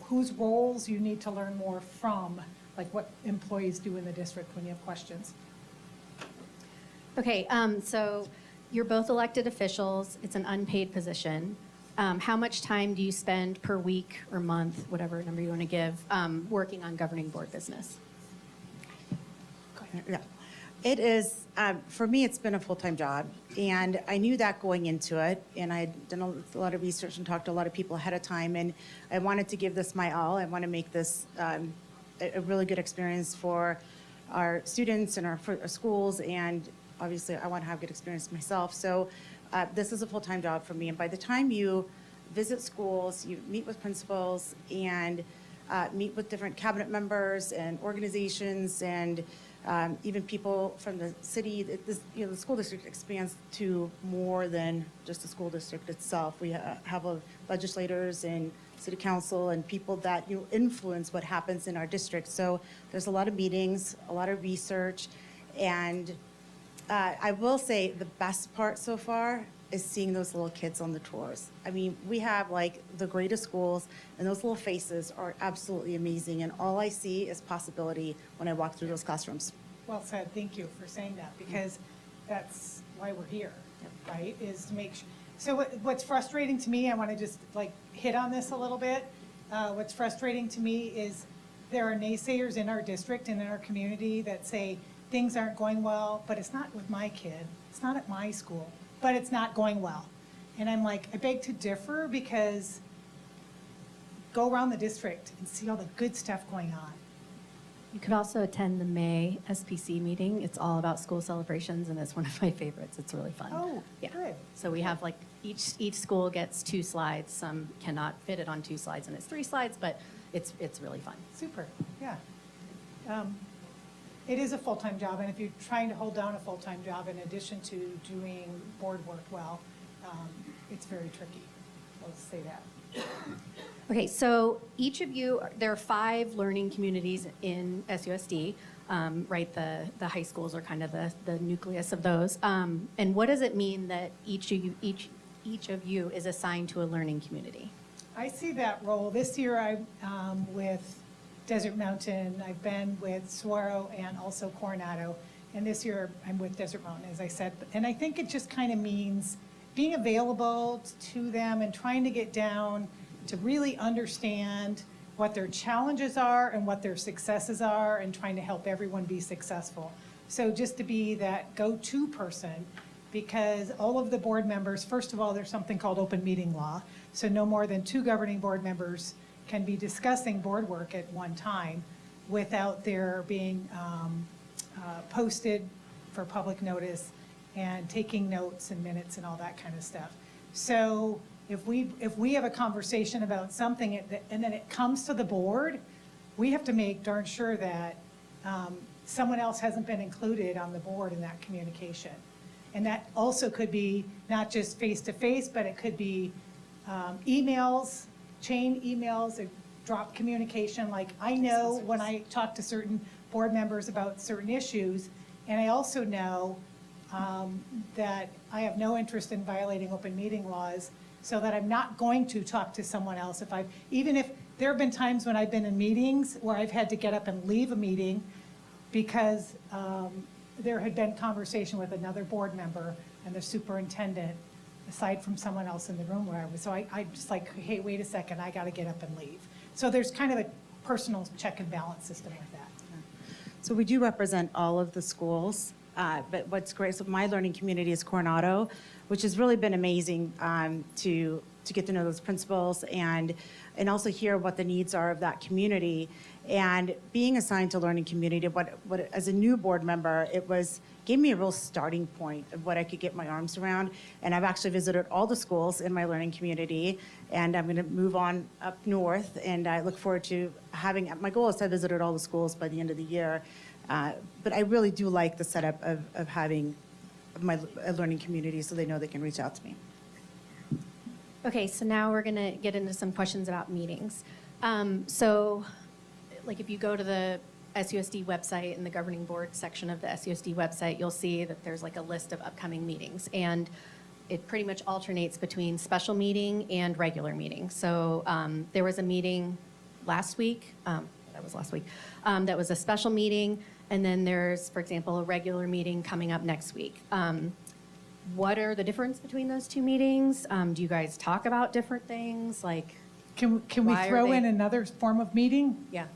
whose roles you need to learn more from, like what employees do in the district when you have questions. Okay, so you're both elected officials. It's an unpaid position. How much time do you spend per week or month, whatever number you want to give, working on governing board business? Yeah. It is, for me, it's been a full-time job, and I knew that going into it, and I'd done a lot of research and talked to a lot of people ahead of time, and I wanted to give this my all. I want to make this a really good experience for our students and for our schools, and obviously, I want to have good experience myself. So this is a full-time job for me, and by the time you visit schools, you meet with principals, and meet with different cabinet members and organizations, and even people from the city. The school district expands to more than just the school district itself. We have legislators and city council and people that influence what happens in our district. So there's a lot of meetings, a lot of research, and I will say the best part so far is seeing those little kids on the tours. I mean, we have like the greatest schools, and those little faces are absolutely amazing, and all I see is possibility when I walk through those classrooms. Well said, thank you for saying that, because that's why we're here, right, is to make sure. So what's frustrating to me, I want to just like hit on this a little bit. What's frustrating to me is there are naysayers in our district and in our community that say things aren't going well, but it's not with my kid, it's not at my school, but it's not going well. And I'm like, I beg to differ, because go around the district and see all the good stuff going on. You could also attend the May SPC meeting. It's all about school celebrations, and it's one of my favorites. It's really fun. Oh, Yeah. good. So we have like, each school gets 2 slides. Some cannot fit it on 2 slides, and it's 3 slides, but it's really fun. Super, yeah. It is a full-time job, and if you're trying to hold down a full-time job in addition to doing board work well, it's very tricky. Let's say that. Okay, so each of you, there are 5 learning communities in SUSD, right? The high schools are kind of the nucleus of those. And what does it mean that each of you is assigned to a learning community? I see that role. This year I'm with Desert Mountain, I've been with Saguaro and also Coronado, and this year I'm with Desert Mountain, as I said. And I think it just kind of means being available to them and trying to get down to really understand what their challenges are and what their successes are, and trying to help everyone be successful. So just to be that go-to person, because all of the board members, first of all, there's something called open meeting law, so no more than 2 governing board members can be discussing board work at one time without there being posted for public notice and taking notes and minutes and all that kind of stuff. So if we have a conversation about something and then it comes to the board, we have to make darn sure that someone else hasn't been included on the board in that communication. And that also could be not just face-to-face, but it could be emails, chain emails, or drop communication. Like, I know when I talk to certain board members about certain issues, and I also know that I have no interest in violating open meeting laws, so that I'm not going to talk to someone else. Even if there have been times when I've been in meetings where I've had to get up and leave a meeting because there had been conversation with another board member and the superintendent, aside from someone else in the room where I was. So I just like, hey, wait a second, I got to get up and leave. So there's kind of a personal check and balance system with that. So we do represent all of the schools, but what's great, so my learning community is Coronado, which has really been amazing to get to know those principals and also hear what the needs are of that community. And being assigned to learning community, what as a new board member, gave me a real starting point of what I could get my arms around. And I've actually visited all the schools in my learning community, and I'm going to move on up north, and I look forward to my goal is to have visited all the schools by the end of the year. But I really do like the setup of having my learning community so they know they can reach out to me. Okay, so now we're going to get into some questions about meetings. So, like if you go to the SUSD website in the governing board section of the SUSD website, you'll see that there's like a list of upcoming meetings. And it pretty much alternates between special meeting and regular meeting. So there was a meeting last week, that was a special meeting. And then there's, for example, a regular meeting coming up next week. What are the difference between those two meetings? Do you guys talk about different things? Like, Can we Why are throw they- in another form of meeting yeah.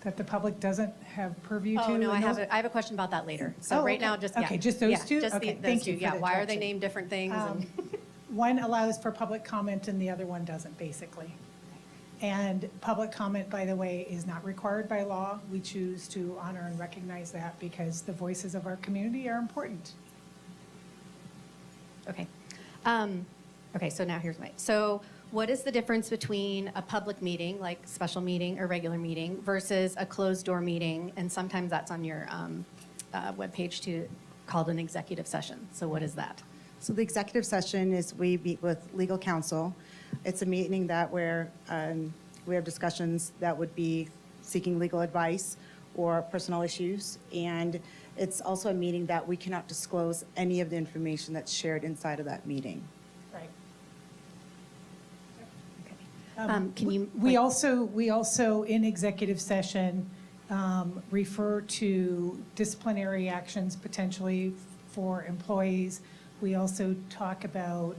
that the public doesn't have purview to? Oh, no, I and have those- I have a question about that later. So Oh, right okay. now, just, yeah. Okay, just those Yeah, two? just Okay, those thank you two. for Yeah, the why are they direction. named different things? and- One allows for public comment and the other one doesn't, basically. And public comment, by the way, is not required by law. We choose to honor and recognize that because the voices of our community are important. Okay. Okay, so now here's so what is the difference between a public meeting, like special meeting or regular meeting, versus a closed-door meeting? And sometimes that's on your webpage too, called an executive session. So what is that? So the executive session is we meet with legal counsel. It's a meeting that where we have discussions that would be seeking legal advice or personal issues. And it's also a meeting that we cannot disclose any of the information that's shared inside of that meeting. Right. Can you? We also, in executive session, refer to disciplinary actions potentially for employees. We also talk about,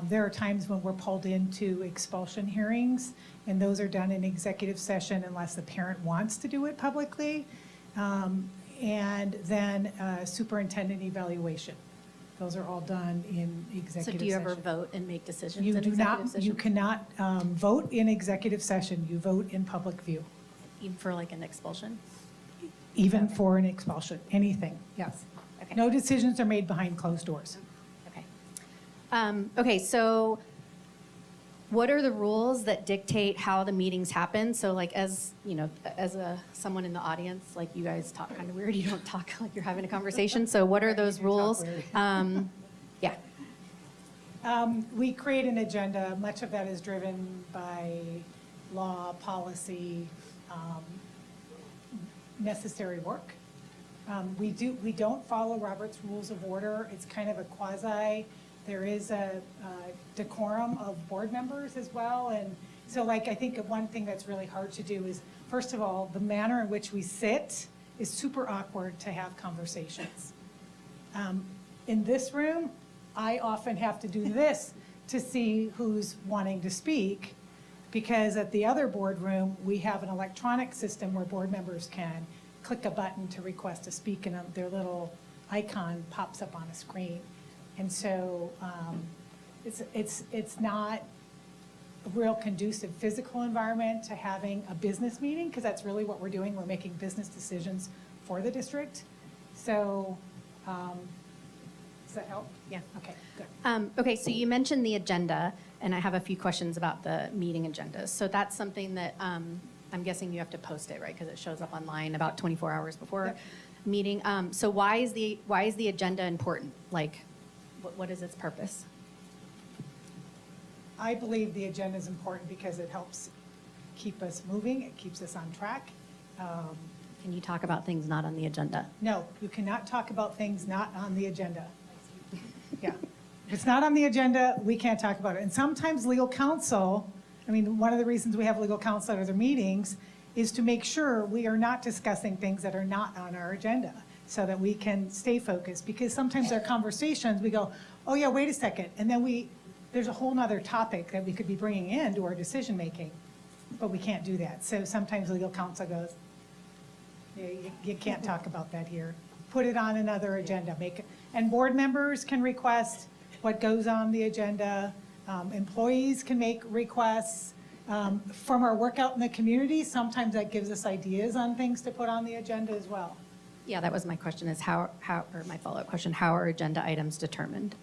there are times when we're pulled into expulsion hearings, and those are done in executive session unless the parent wants to do it publicly. And then superintendent evaluation. Those are all done in executive So session. do you ever vote and make decisions You in do executive not, session? you cannot vote in executive session, you vote in public view, Even for like an expulsion? even for an expulsion, anything, yes. Okay. No decisions are made behind closed doors. Okay. Okay, so what are the rules that dictate how the meetings happen? So like as, you know, as someone in the audience, like you guys talk kind of weird, you don't talk like you're having a conversation. So what are those You do talk rules? weird. Yeah. We create an agenda, much of that is driven by law, policy, necessary work. We don't follow Robert's Rules of Order. It's kind of a quasi, there is a decorum of board members as well. And so like, I think one thing that's really hard to do is, first of all, the manner in which we sit is super awkward to have conversations. In this room, I often have to do this to see who's wanting to speak, because at the other boardroom, we have an electronic system where board members can click a button to request to speak, and their little icon pops up on a screen. And so it's not a real conducive physical environment to having a business meeting, because that's really what we're doing. We're making business decisions for the district. So, does that help? Yeah. Okay, good. Okay, so you mentioned the agenda, and I have a few questions about the meeting agendas. So that's something that I'm guessing you have to post it, right? Because it shows up online about 24 hours before Yep. meeting. So why is the agenda important? Like, what is its purpose? I believe the agenda is important because it helps keep us moving, it keeps us on track. Can you talk about things not on the agenda? No, you cannot talk about things not on the agenda. Yeah. If it's not on the agenda, we can't talk about it. And sometimes legal counsel, I mean, one of the reasons we have legal counsel at other meetings is to make sure we are not discussing things that are not on our agenda, so that we can stay focused. Because sometimes our conversations, we go, oh yeah, wait a second. And then there's a whole nother topic that we could be bringing into our decision-making, but we can't do that. So sometimes legal counsel goes, yeah, you can't talk about that here. Put it on another agenda. And board members can request what goes on the agenda. Employees can make requests. From our work out in the community, sometimes that gives us ideas on things to put on the agenda as well. Yeah, that was my question, is or my follow-up question, how are agenda items determined?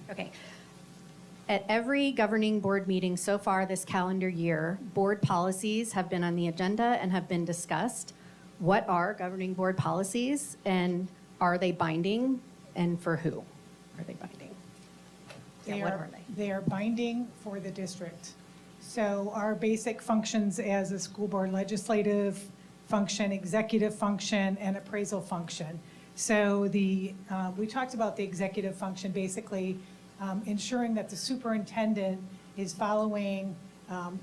Okay. At every governing board meeting so far this calendar year, board policies have been on the agenda and have been discussed. what are governing board policies and are they binding, and for who are they binding? Yeah, what are they? They are binding for the district. So our basic functions as a school board: legislative function, executive function, and appraisal function. So we talked about the executive function, basically ensuring that the superintendent is following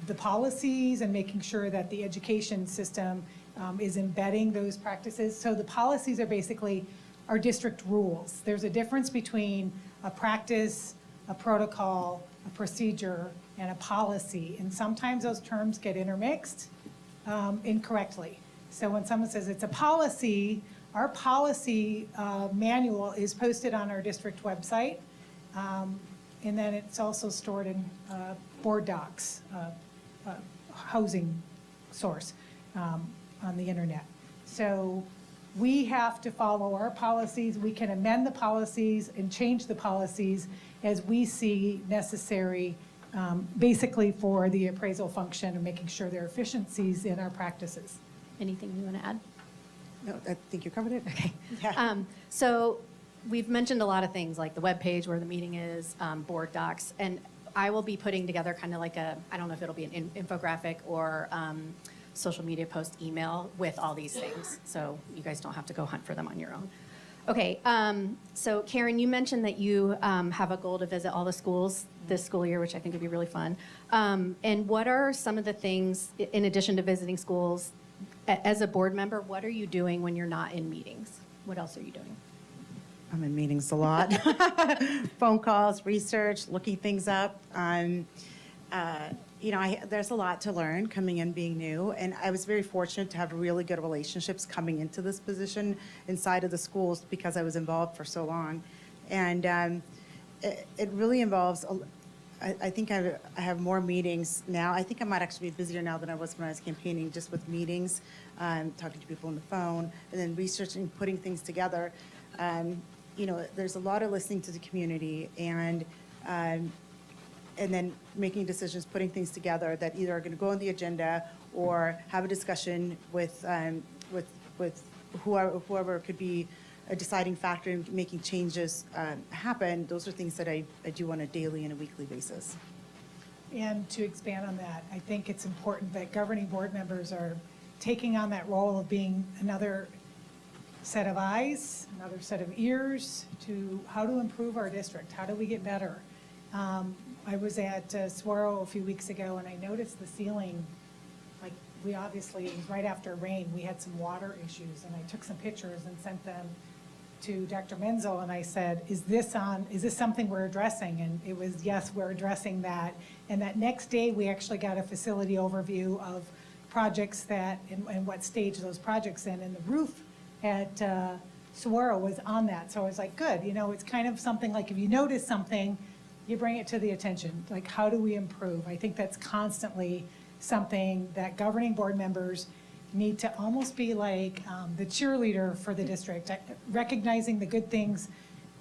the policies and making sure that the education system is embedding those practices. So the policies are basically our district rules. There's a difference between a practice, a protocol, a procedure, and a policy. And sometimes those terms get intermixed incorrectly. So when someone says it's a policy, our policy manual is posted on our district website. And then it's also stored in board docs, housing source on the internet. So we have to follow our policies. We can amend the policies and change the policies as we see necessary, basically for the appraisal function and making sure there are efficiencies in our practices. Anything you want to add? No, I think you covered it. Okay. Yeah. So we've mentioned a lot of things like the webpage where the meeting is, board docs, and I will be putting together kind of like I don't know if it'll be an infographic or social media post email with all these things. So you guys don't have to go hunt for them on your own. Okay, so Karen, you mentioned that you have a goal to visit all the schools this school year, which I think would be really fun. And what are some of the things, in addition to visiting schools, as a board member, what are you doing when you're not in meetings? What else are you doing? I'm in meetings a lot. Phone calls, research, looking things up. There's a lot to learn coming in being new, and I was very fortunate to have really good relationships coming into this position inside of the schools because I was involved for so long. And it really involves, I think I have more meetings now. I think I might actually be busier now than I was when I was campaigning, just with meetings, talking to people on the phone, and then researching, putting things together. There's a lot of listening to the community and then making decisions, putting things together that either are going to go on the agenda or have a discussion with whoever could be a deciding factor in making changes happen. Those are things that I do on a daily and a weekly basis. And to expand on that, I think it's important that governing board members are taking on that role of being another set of eyes, another set of ears to how to improve our district. How do we get better? I was at Saguaro a few weeks ago and I noticed the ceiling, like it was right after rain, we had some water issues, and I took some pictures and sent them to Dr. Menzel, and I said, is this something we're addressing? And it was, yes, we're addressing that. And that next day, we actually got a facility overview of projects and what stage those projects in, and the roof at Saguaro was on that. So I was like, good, it's kind of something like if you notice something, you bring it to the attention. Like, how do we improve? I think that's constantly something that governing board members need to almost be like the cheerleader for the district, recognizing the good things,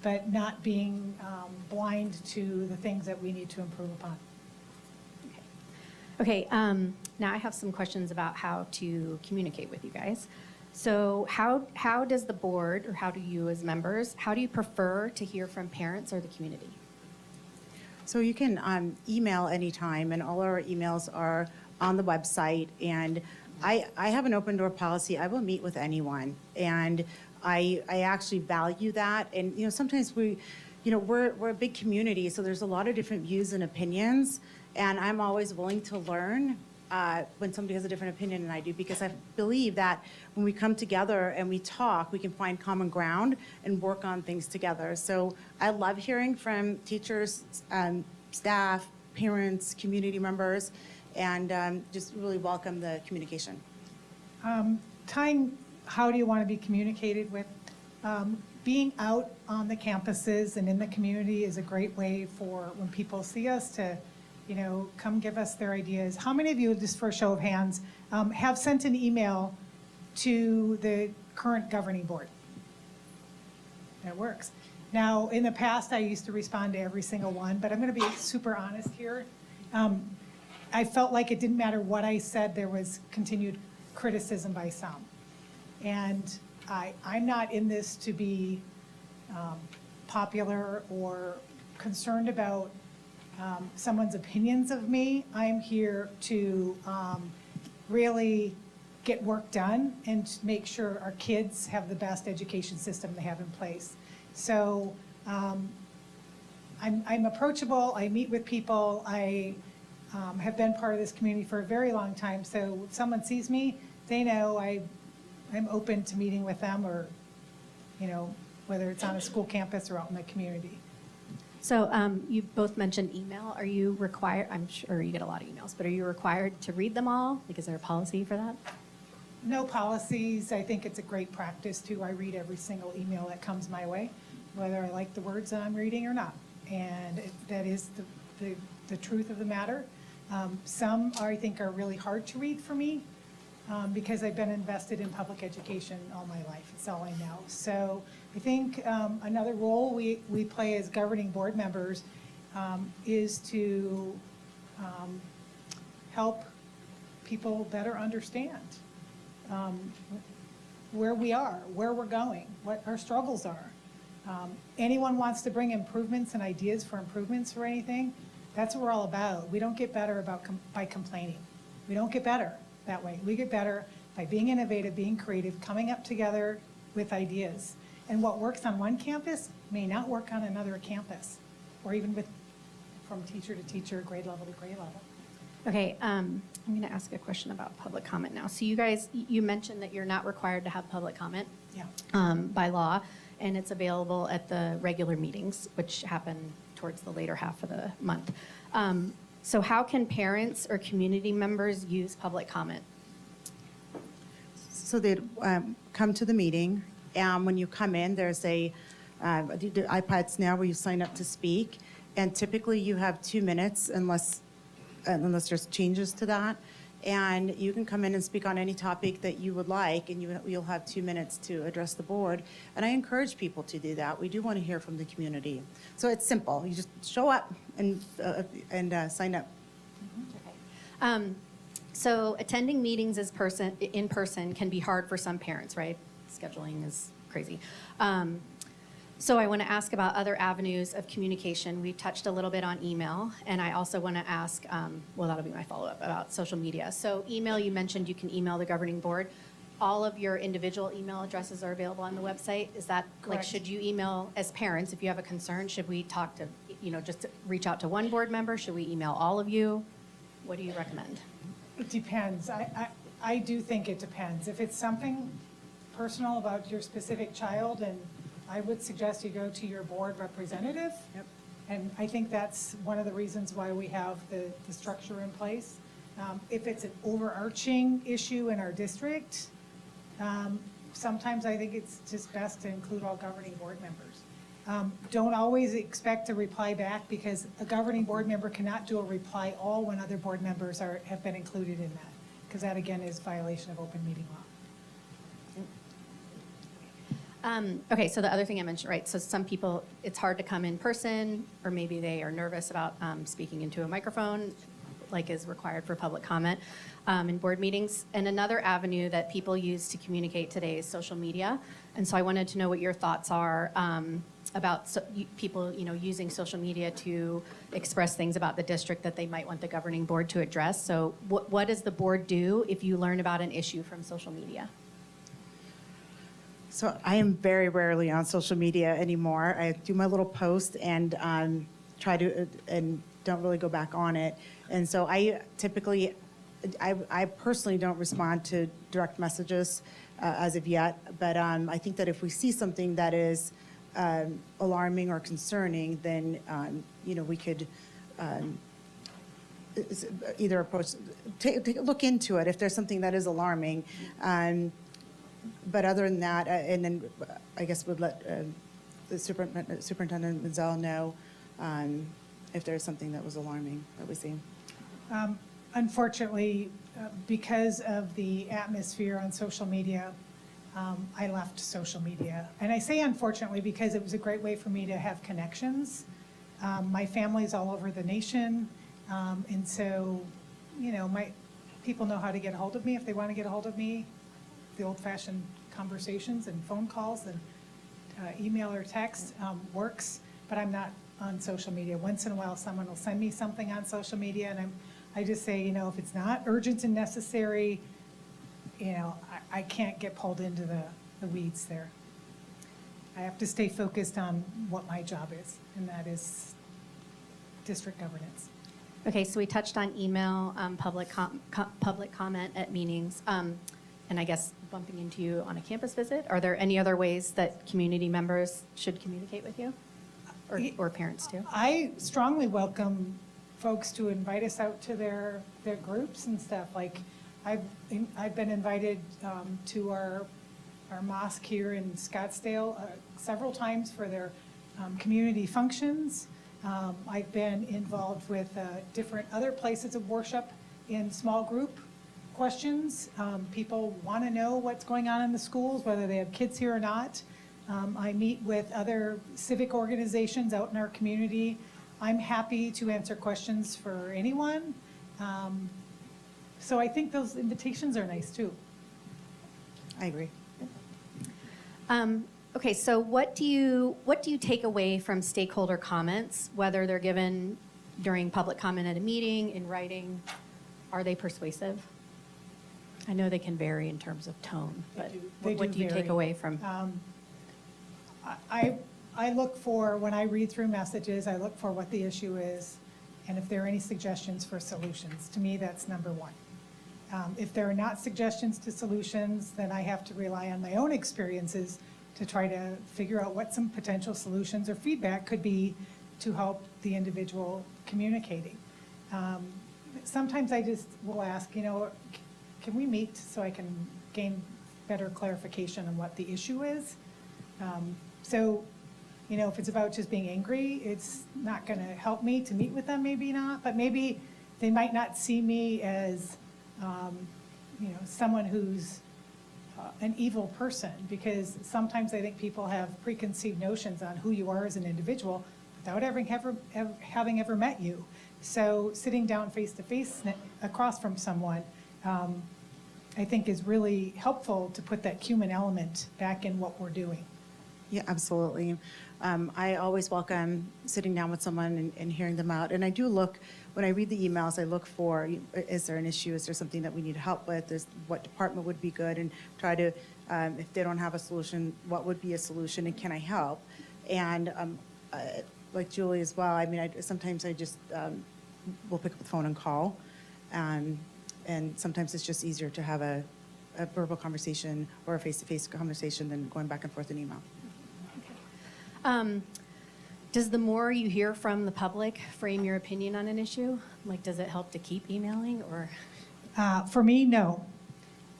but not being blind to the things that we need to improve upon. Okay, now I have some questions about how to communicate with you guys. So how does the board, or how do you as members, how do you prefer to hear from parents or the community? So you can email anytime, and all our emails are on the website. And I have an open door policy. I will meet with anyone, and I actually value that. And sometimes we're a big community, so there's a lot of different views and opinions. And I'm always willing to learn when somebody has a different opinion than I do, because I believe that when we come together and we talk, we can find common ground and work on things together. So I love hearing from teachers, staff, parents, community members, and just really welcome the communication. Tying, how do you want to be communicated with? Being out on the campuses and in the community is a great way for when people see us to come give us their ideas. How many of you, just for a show of hands, have sent an email to the current governing board? That works. Now, in the past, I used to respond to every single one, but I'm going to be super honest here. I felt like it didn't matter what I said, there was continued criticism by some. And I'm not in this to be popular or concerned about someone's opinions of me. I'm here to really get work done and to make sure our kids have the best education system they have in place. So I'm approachable, I meet with people, I have been part of this community for a very long time, so if someone sees me, they know I'm open to meeting with them, or, you know, whether it's on a school campus or out in the community. So you both mentioned email. Are you required, I'm sure you get a lot of emails, but are you required to read them all? Like, is there a policy for that? No policies. I think it's a great practice too. I read every single email that comes my way, whether I like the words that I'm reading or not. And that is the truth of the matter. Some I think are really hard to read for me because I've been invested in public education all my life. It's all I know. So I think another role we play as governing board members is to help people better understand where we are, where we're going, what our struggles are. Anyone wants to bring improvements and ideas for improvements or anything, that's what we're all about. We don't get better by complaining. We don't get better that way. We get better by being innovative, being creative, coming up together with ideas. And what works on one campus may not work on another campus, or even from teacher to teacher, grade level to grade level. Okay, I'm going to ask a question about public comment now. So you guys, you mentioned that you're not required to have public comment by law, and it's available at the regular meetings, which happen towards the later half of the month. So how can parents or community members use public comment? So they'd come to the meeting, and when you come in, there's the iPads now where you sign up to speak, and typically you have 2 minutes unless there's changes to that. And you can come in and speak on any topic that you would like, and you'll have 2 minutes to address the board. And I encourage people to do that. We do want to hear from the community. So it's simple. You just show up and sign up. Okay. So attending meetings in person can be hard for some parents, right? Scheduling is crazy. So I want to ask about other avenues of communication. We touched a little bit on email, and I also want to ask, well, that'll be my follow-up, about social media. So email, you mentioned you can email the governing board. All of your individual email addresses are available on the website. Is that, like, Correct. should you email, as parents, if you have a concern, should we talk to, just to reach out to one board member? Should we email all of you? What do you recommend? It depends. I do think it depends. If it's something personal about your specific child, and I would suggest you go to your board representative. Yep. And I think that's one of the reasons why we have the structure in place. If it's an overarching issue in our district, sometimes I think it's just best to include all governing board members. Don't always expect a reply back, because a governing board member cannot do a reply all when other board members have been included in that, because that again is violation of open meeting law. Okay, so the other thing I mentioned, right, so some people, it's hard to come in person, or maybe they are nervous about speaking into a microphone, like is required for public comment in board meetings. And another avenue that people use to communicate today is social media. And so I wanted to know what your thoughts are about people, using social media to express things about the district that they might want the governing board to address. So what does the board do if you learn about an issue from social media? So I am very rarely on social media anymore. I do my little post and try to, and don't really go back on it. And so I typically, I personally don't respond to direct messages as of yet. But I think that if we see something that is alarming or concerning, then we could either approach, look into it if there's something that is alarming. But other than that, and then I guess we'd let the Superintendent Menzel know if there's something that was alarming that we see. Unfortunately, because of the atmosphere on social media, I left social media. And I say unfortunately because it was a great way for me to have connections. My family's all over the nation, and so, my people know how to get a hold of me if they want to get a hold of me, the old-fashioned conversations and phone calls and email or text works, but I'm not on social media. Once in a while, someone will send me something on social media, and I just say, you know, if it's not urgent and necessary, you know, I can't get pulled into the weeds there. I have to stay focused on what my job is, and that is district governance. Okay, so we touched on email, public comment at meetings, and I guess bumping into you on a campus visit. Are there any other ways that community members should communicate with you? Or parents too? I strongly welcome folks to invite us out to their groups and stuff. Like, I've been invited to our mosque here in Scottsdale several times for their community functions. I've been involved with different other places of worship in small group questions. People want to know what's going on in the schools, whether they have kids here or not. I meet with other civic organizations out in our community. I'm happy to answer questions for anyone. So I think those invitations are nice too. I agree. Okay, so what do you take away from stakeholder comments, whether they're given during public comment at a meeting, in writing? Are they persuasive? I know they can vary in terms of tone, but what do you take away from? I look for, when I read through messages, I look for what the issue is, and if there are any suggestions for solutions. To me, that's number one. If there are not suggestions to solutions, then I have to rely on my own experiences to try to figure out what some potential solutions or feedback could be to help the individual communicating. Sometimes I just will ask, you know, can we meet so I can gain better clarification on what the issue is? So, you know, if it's about just being angry, it's not going to help me to meet with them, maybe not, but maybe they might not see me as, you know, someone who's an evil person, because sometimes I think people have preconceived notions on who you are as an individual without having ever met you. So sitting down face to face across from someone, I think is really helpful to put that human element back in what we're doing. Yeah, absolutely. I always welcome sitting down with someone and hearing them out. And I do look, when I read the emails, I look for, is there an issue? Is there something that we need help with? What department would be good? And try to, if they don't have a solution, what would be a solution and can I help? And like Julie as well, I mean, sometimes I just will pick up the phone and call. And sometimes it's just easier to have a verbal conversation or a face-to-face conversation than going back and forth in email. Does the more you hear from the public frame your opinion on an issue? Like, does it help to keep emailing, or? For me, no.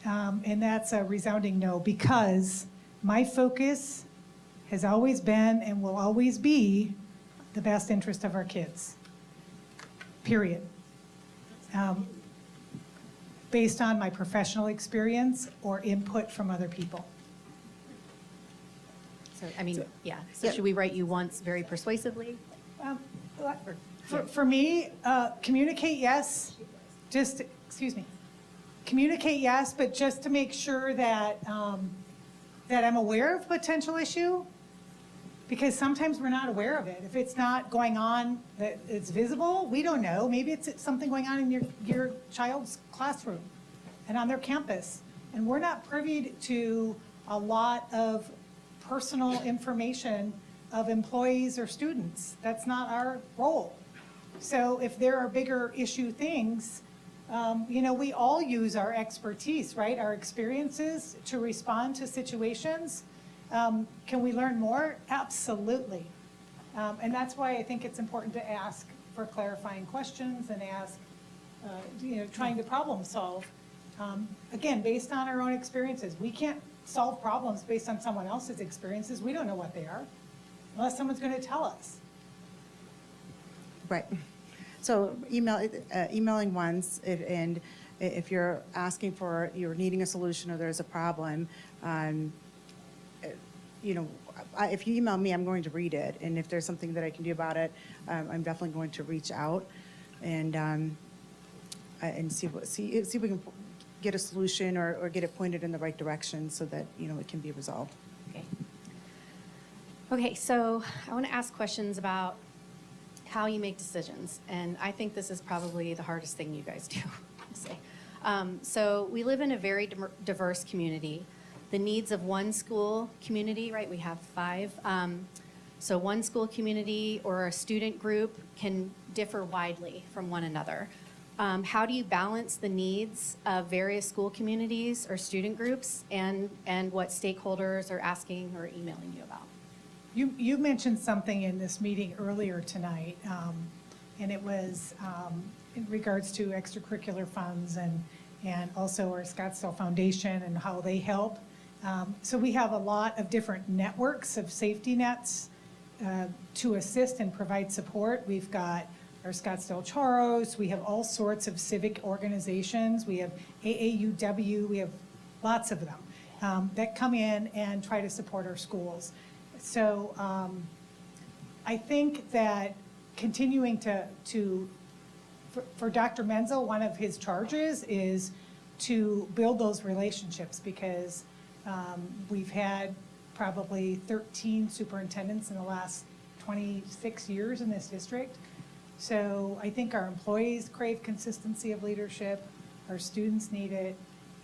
And that's a resounding no, because my focus has always been and will always be the best interest of our kids, period. Based on my professional experience or input from other people. So, I mean, yeah, so should we write you once very persuasively? For me, communicate, yes, just, excuse me, communicate, yes, but just to make sure that, that I'm aware of a potential issue, because sometimes we're not aware of it. If it's not going on, that it's visible, we don't know. Maybe it's something going on in your child's classroom and on their campus, and we're not privy to a lot of personal information of employees or students. That's not our role. So if there are bigger issue things, you know, we all use our expertise, right? Our experiences to respond to situations. Can we learn more? Absolutely. And that's why I think it's important to ask for clarifying questions and ask, you know, trying to problem solve. Again, based on our own experiences. We can't solve problems based on someone else's experiences. We don't know what they are, unless someone's going to tell us. Right. So emailing once, and if you're asking for, you're needing a solution or there's a problem, you know, if you email me, I'm going to read it. And if there's something that I can do about it, I'm definitely going to reach out and see if we can get a solution or get it pointed in the right direction so that, it can be resolved. Okay. Okay, so I want to ask questions about how you make decisions, and I think this is probably the hardest thing you guys do, I'll say. So we live in a very diverse community. The needs of one school community, right, we have 5. So one school community or a student group can differ widely from one another. How do you balance the needs of various school communities or student groups and what stakeholders are asking or emailing you about? You mentioned something in this meeting earlier tonight, and it was in regards to extracurricular funds and also our Scottsdale Foundation and how they help. So we have a lot of different networks of safety nets to assist and provide support. We've got our Scottsdale Choros, we have all sorts of civic organizations, we have AAUW, we have lots of them that come in and try to support our schools. So I think that continuing for Dr. Menzel, one of his charges is to build those relationships because we've had probably 13 superintendents in the last 26 years in this district. So I think our employees crave consistency of leadership, our students need it,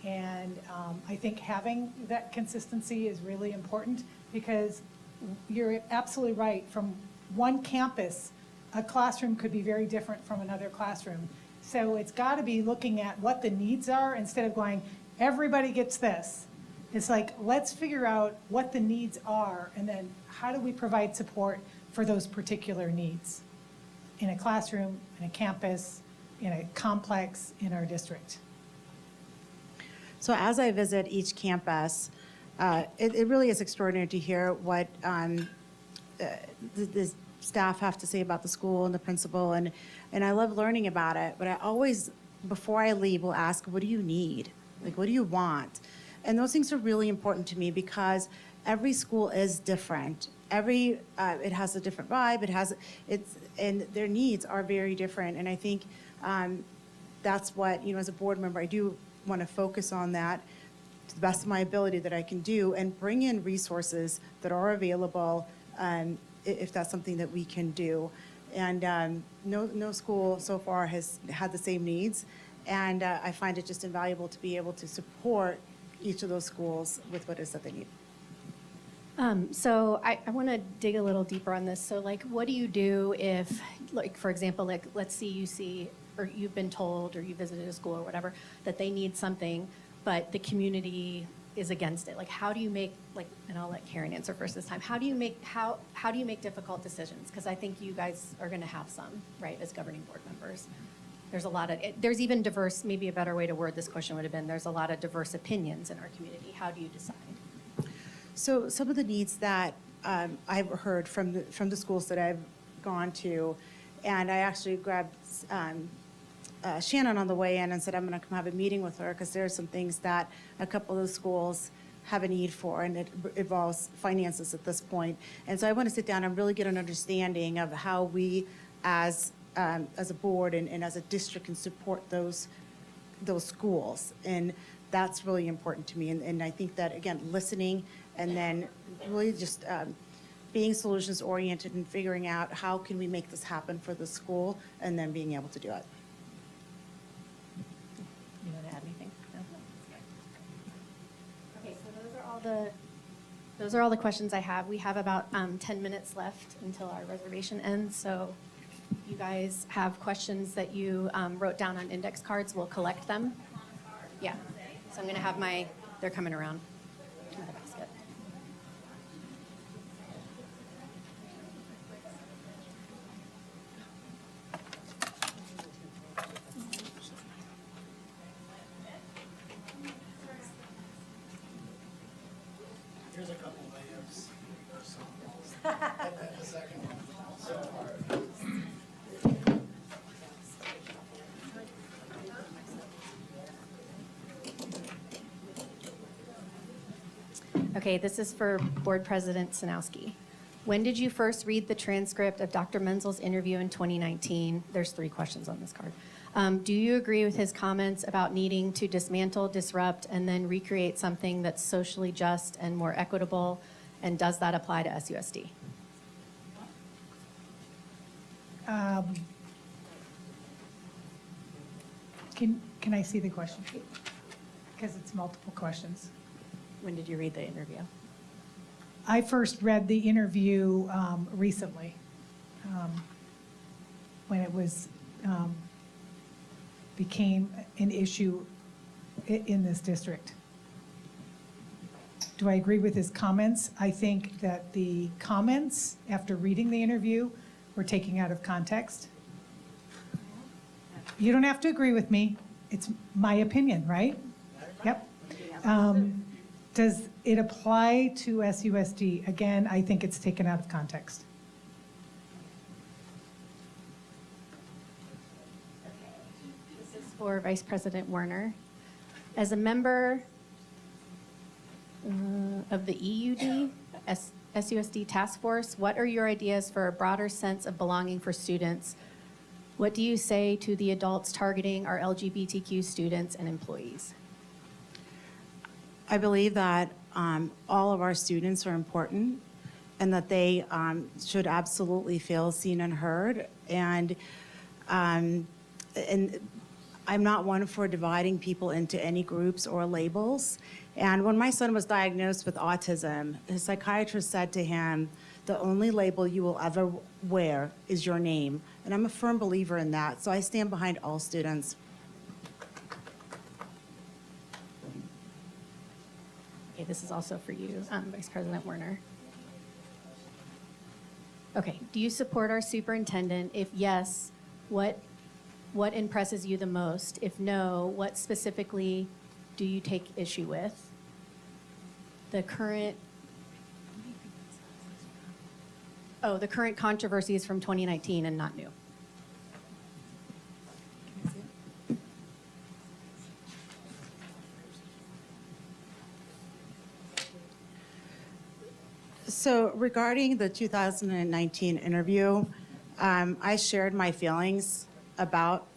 and I think having that consistency is really important because you're absolutely right. From one campus, a classroom could be very different from another classroom. So it's got to be looking at what the needs are instead of going, everybody gets this. It's like, let's figure out what the needs are and then how do we provide support for those particular needs in a classroom, in a campus, in a complex, in our district. So as I visit each campus, it really is extraordinary to hear what the staff have to say about the school and the principal, and I love learning about it. But I always, before I leave, will ask, what do you need? Like, what do you want? And those things are really important to me because every school is different. It has a different vibe. And their needs are very different. And I think that's what, as a board member, I do want to focus on that to the best of my ability that I can do and bring in resources that are available if that's something that we can do. And no school so far has had the same needs. And I find it just invaluable to be able to support each of those schools with what it is that they need. So I want to dig a little deeper on this. So what do you do if, for example, let's see you see, or you've been told, or you visited a school or whatever, that they need something, but the community is against it. How do you make, and I'll let Karen answer first this time, how do you make difficult decisions? Because I think you guys are going to have some, right, as governing board members. There's even diverse, maybe a better way to word this question would have been, there's a lot of diverse opinions in our community. How do you decide? So some of the needs that I've heard from the schools that I've gone to, and I actually grabbed Shannon on the way in and said I'm going to come have a meeting with her because there are some things that a couple of the schools have a need for, and it involves finances at this point. And so I want to sit down and really get an understanding of how we as a board and as a district can support those schools. And that's really important to me. And I think that, again, listening and then really just being solutions oriented and figuring out how can we make this happen for the school and then being able to do it. You want to add anything? No? Okay, so those are all the questions I have. We have about 10 minutes left until our reservation ends. So if you guys have questions that you wrote down on index cards, we'll collect them. Yeah. So I'm going to have they're coming around to the basket. Here's a couple layers. And then the second one. Okay, this is for Board President Sanowski. When did you first read the transcript of Dr. Menzel's interview in 2019? There's 3 questions on this card. Do you agree with his comments about needing to dismantle, disrupt, and then recreate something that's socially just and more equitable? And does that apply to SUSD? Can I see the question? Because it's multiple questions. When did you read the interview? I first read the interview recently, when it was, became an issue in this district. Do I agree with his comments? I think that the comments, after reading the interview, were taken out of context. You don't have to agree with me. It's my opinion, right? Yep. Does it apply to SUSD? Again, I think it's taken out of context. This is for Vice President Werner. As a member of the EUD, SUSD Task Force, what are your ideas for a broader sense of belonging for students? What do you say to the adults targeting our LGBTQ students and employees? I believe that all of our students are important and that they should absolutely feel seen and heard. And I'm not one for dividing people into any groups or labels. And when my son was diagnosed with autism, his psychiatrist said to him, the only label you will ever wear is your name. And I'm a firm believer in that, so I stand behind all students. Okay, this is also for you, Vice President Werner. Okay, do you support our superintendent? If yes, what impresses you the most? If no, what specifically do you take issue with? The current controversy is from 2019 and not new. So regarding the 2019 interview, I shared my feelings about,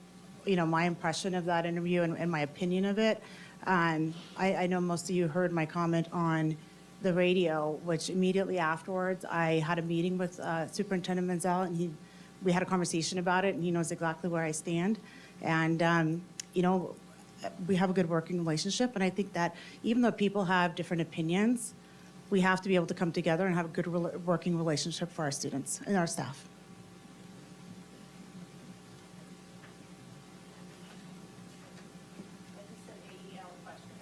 my impression of that interview and my opinion of it. I know most of you heard my comment on the radio, which immediately afterwards, I had a meeting with Superintendent Menzel, and we had a conversation about it, and he knows exactly where I stand. And, we have a good working relationship, and I think that even though people have different opinions, we have to be able to come together and have a good working relationship for our students and our staff.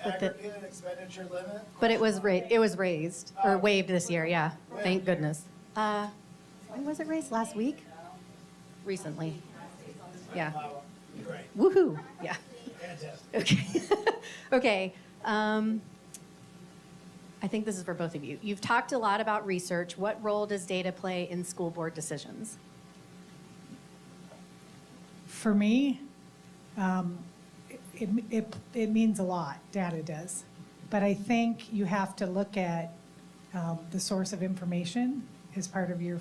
Aggregate expenditure limit? But it was raised or waived this year, yeah. Thank goodness. When was it raised? Last week? Recently. Yeah. Great, Woohoo, yeah. fantastic. Okay. I think this is for both of you. You've talked a lot about research. What role does data play in school board decisions? For me, it means a lot, data does. But I think you have to look at the source of information as part of your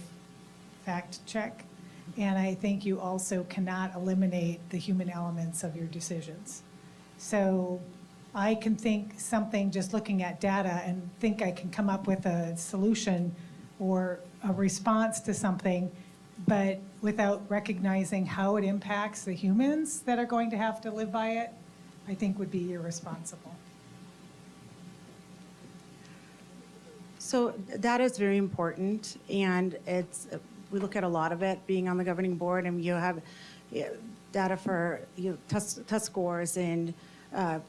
fact check. And I think you also cannot eliminate the human elements of your decisions. So I can think something just looking at data and think I can come up with a solution or a response to something, but without recognizing how it impacts the humans that are going to have to live by it, I think would be irresponsible. So that is very important, and we look at a lot of it being on the governing board, and you have data for test scores and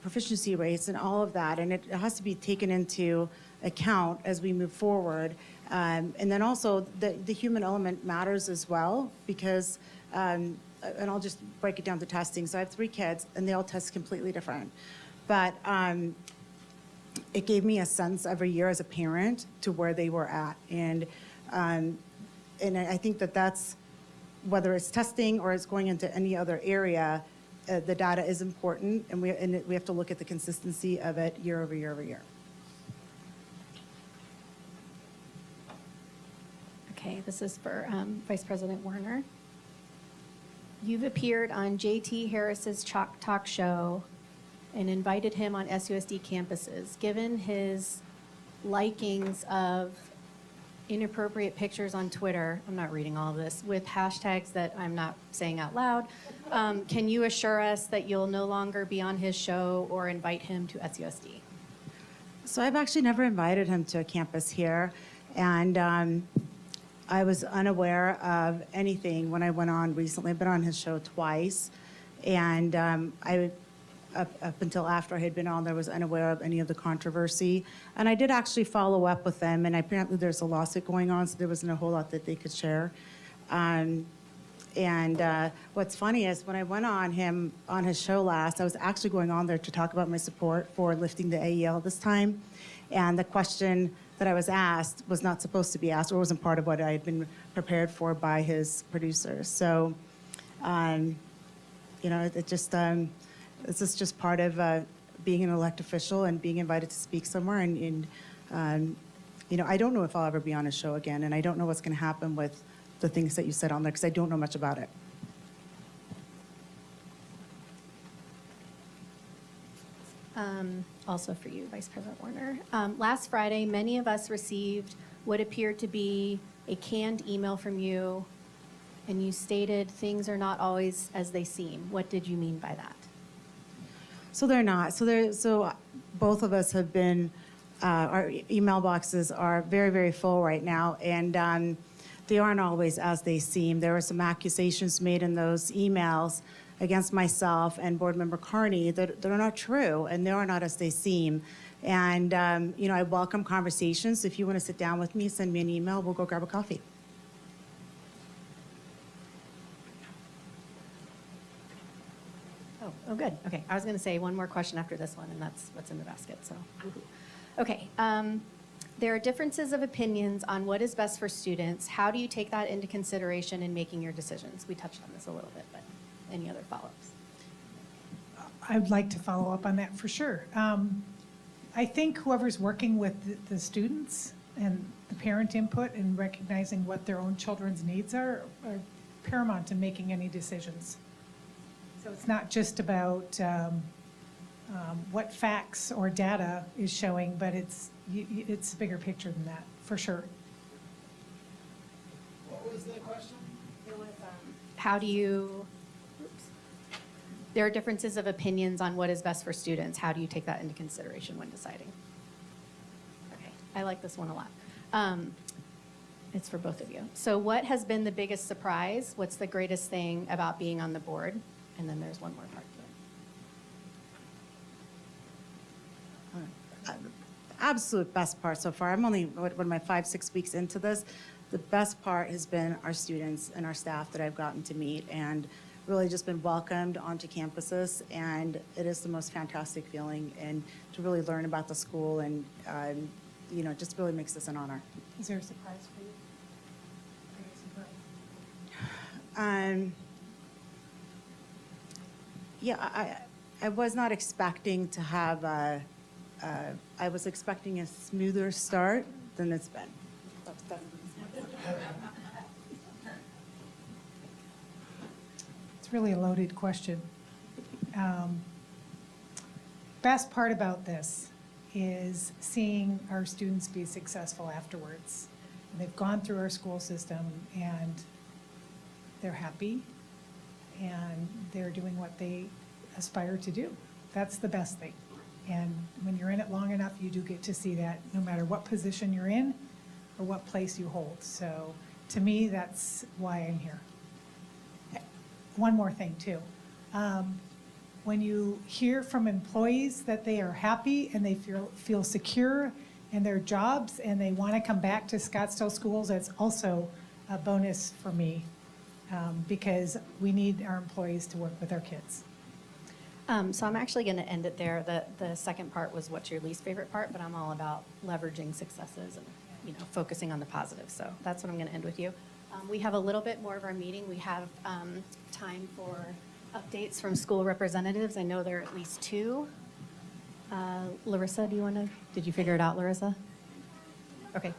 proficiency rates and all of that, and it has to be taken into account as we move forward. And then also the human element matters as well, because, and I'll just break it down to testing. So I have 3 kids, and they all test completely different. But it gave me a sense every year as a parent to where they were at. And I think that's, whether it's testing or it's going into any other area, the data is important, and we have to look at the consistency of it year over year over year. Okay, this is for Vice President Werner. You've appeared on J.T. Harris's Chalk Talk Show and invited him on SUSD campuses. Given his likings of inappropriate pictures on Twitter, I'm not reading all of this, with hashtags that I'm not saying out loud, can you assure us that you'll no longer be on his show or invite him to SUSD? So I've actually never invited him to a campus here, and I was unaware of anything when I went on recently. I've been on his show twice, and up until after I had been on, there was unaware of any of the controversy. And I did actually follow up with them, and apparently there's a lawsuit going on, so there wasn't a whole lot that they could share. What's funny is when I went on his show last, I was actually going on there to talk about my support for lifting the AEL this time. And the question that I was asked was not supposed to be asked, or wasn't part of what I had been prepared for by his producers. So, this is just part of being an elected official and being invited to speak somewhere. I don't know if I'll ever be on a show again, and I don't know what's going to happen with the things that you said on there because I don't know much about it. Also for you, Vice President Warner. Last Friday, many of us received what appeared to be a canned email from you, and you stated things are not always as they seem. What did you mean by that? So they're not. So both of us have been, our email boxes are very, very full right now, and they aren't always as they seem. There were some accusations made in those emails against myself and Board Member Carney that are not true, and they are not as they seem. And, I welcome conversations. If you want to sit down with me, send me an email. We'll go grab a coffee. Oh, good. Okay. I was going to say one more question after this one, and that's what's in the basket. So, okay. There are differences of opinions on what is best for students. How do you take that into consideration in making your decisions? We touched on this a little bit, but any other follow-ups? I'd like to follow up on that for sure. I think whoever's working with the students and the parent input and recognizing what their own children's needs are paramount in making any decisions. So it's not just about what facts or data is showing, but it's a bigger picture than that, for sure. What was the question? How do you, there are differences of opinions on what is best for students. How do you take that into consideration when deciding? Okay, I like this one a lot. It's for both of you. So what has been the biggest surprise? What's the greatest thing about being on the board? And then there's one more part to it. Absolute best part so far. I'm only, what am I, 5-6 weeks into this? The best part has been our students and our staff that I've gotten to meet and really just been welcomed onto campuses, and it is the most fantastic feeling, and to really learn about the school, and just really makes this an honor. Is there a surprise for you? Surprise. Yeah, I was not expecting to have I was expecting a smoother start than it's been. It's really a loaded question. Best part about this is seeing our students be successful afterwards. And they've gone through our school system and they're happy and they're doing what they aspire to do. That's the best thing. And when you're in it long enough, you do get to see that no matter what position you're in or what place you hold. So to me, that's why I'm here. One more thing too. When you hear from employees that they are happy and they feel secure in their jobs and they want to come back to Scottsdale schools, that's also a bonus for me because we need our employees to work with our kids. So I'm actually going to end it there. The second part was what's your least favorite part, but I'm all about leveraging successes and focusing on the positive. So that's what I'm going to end with you. We have a little bit more of our meeting. We have time for updates from school representatives. I know there are at least two. Larissa, did you figure it out, Larissa? Okay.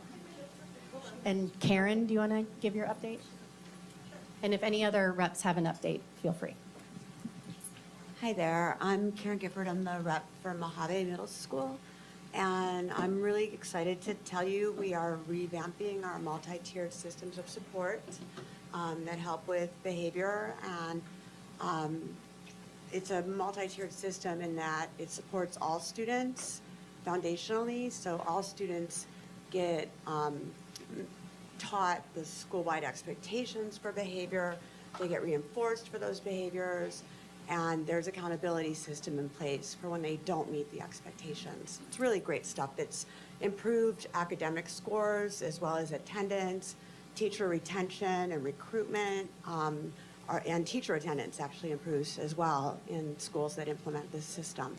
And Karen, do you want to give your update? And if any other reps have an update, feel free. Hi there, I'm Karen Gifford. I'm the rep for Mojave Middle School. And I'm really excited to tell you we are revamping our multi-tiered systems of support that help with behavior. And it's a multi-tiered system in that it supports all students foundationally. So all students get taught the school-wide expectations for behavior. They get reinforced for those behaviors. And there's accountability system in place for when they don't meet the expectations. It's really great stuff. It's improved academic scores as well as attendance, teacher retention and recruitment, and teacher attendance actually improves as well in schools that implement this system.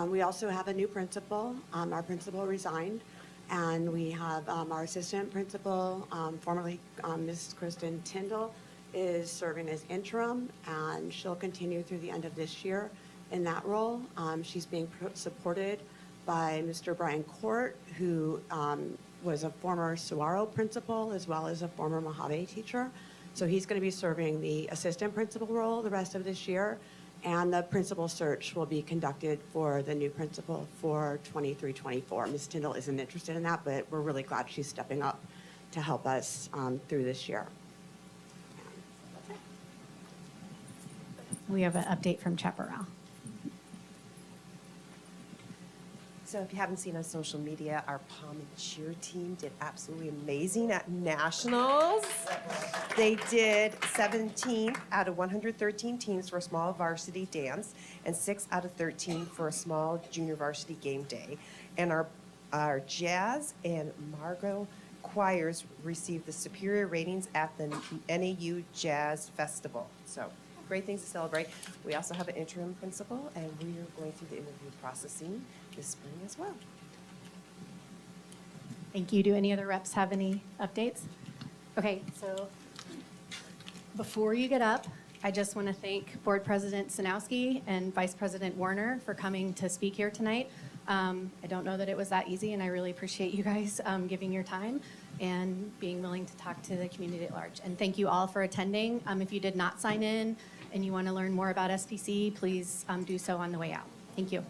We also have a new principal. Our principal resigned, and we have our assistant principal, formerly Ms. Kristen Tyndall, is serving as interim, and she'll continue through the end of this year in that role. She's being supported by Mr. Brian Court, who was a former Saguaro principal as well as a former Mojave teacher. So he's going to be serving the assistant principal role the rest of this year, and the principal search will be conducted for the new principal for 23-24. Ms. Tyndall isn't interested in that, but we're really glad she's stepping up to help us through this year. We have an update from Chaparral. So if you haven't seen on social media, our pom and cheer team did absolutely amazing at nationals. They did 17 out of 113 teams for a small varsity dance and 6 out of 13 for a small junior varsity game day. And our jazz and Margot choirs received the superior ratings at the NAU Jazz Festival. So great things to celebrate. We also have an interim principal, and we are going through the interview processing this spring as well. Thank you. Do any other reps have any updates? Okay, so before you get up, I just want to thank Board President Sanowski and Vice President Warner for coming to speak here tonight. I don't know that it was that easy, and I really appreciate you guys giving your time and being willing to talk to the community at large. And thank you all for attending. If you did not sign in and you want to learn more about SPC, please do so on the way out. Thank you.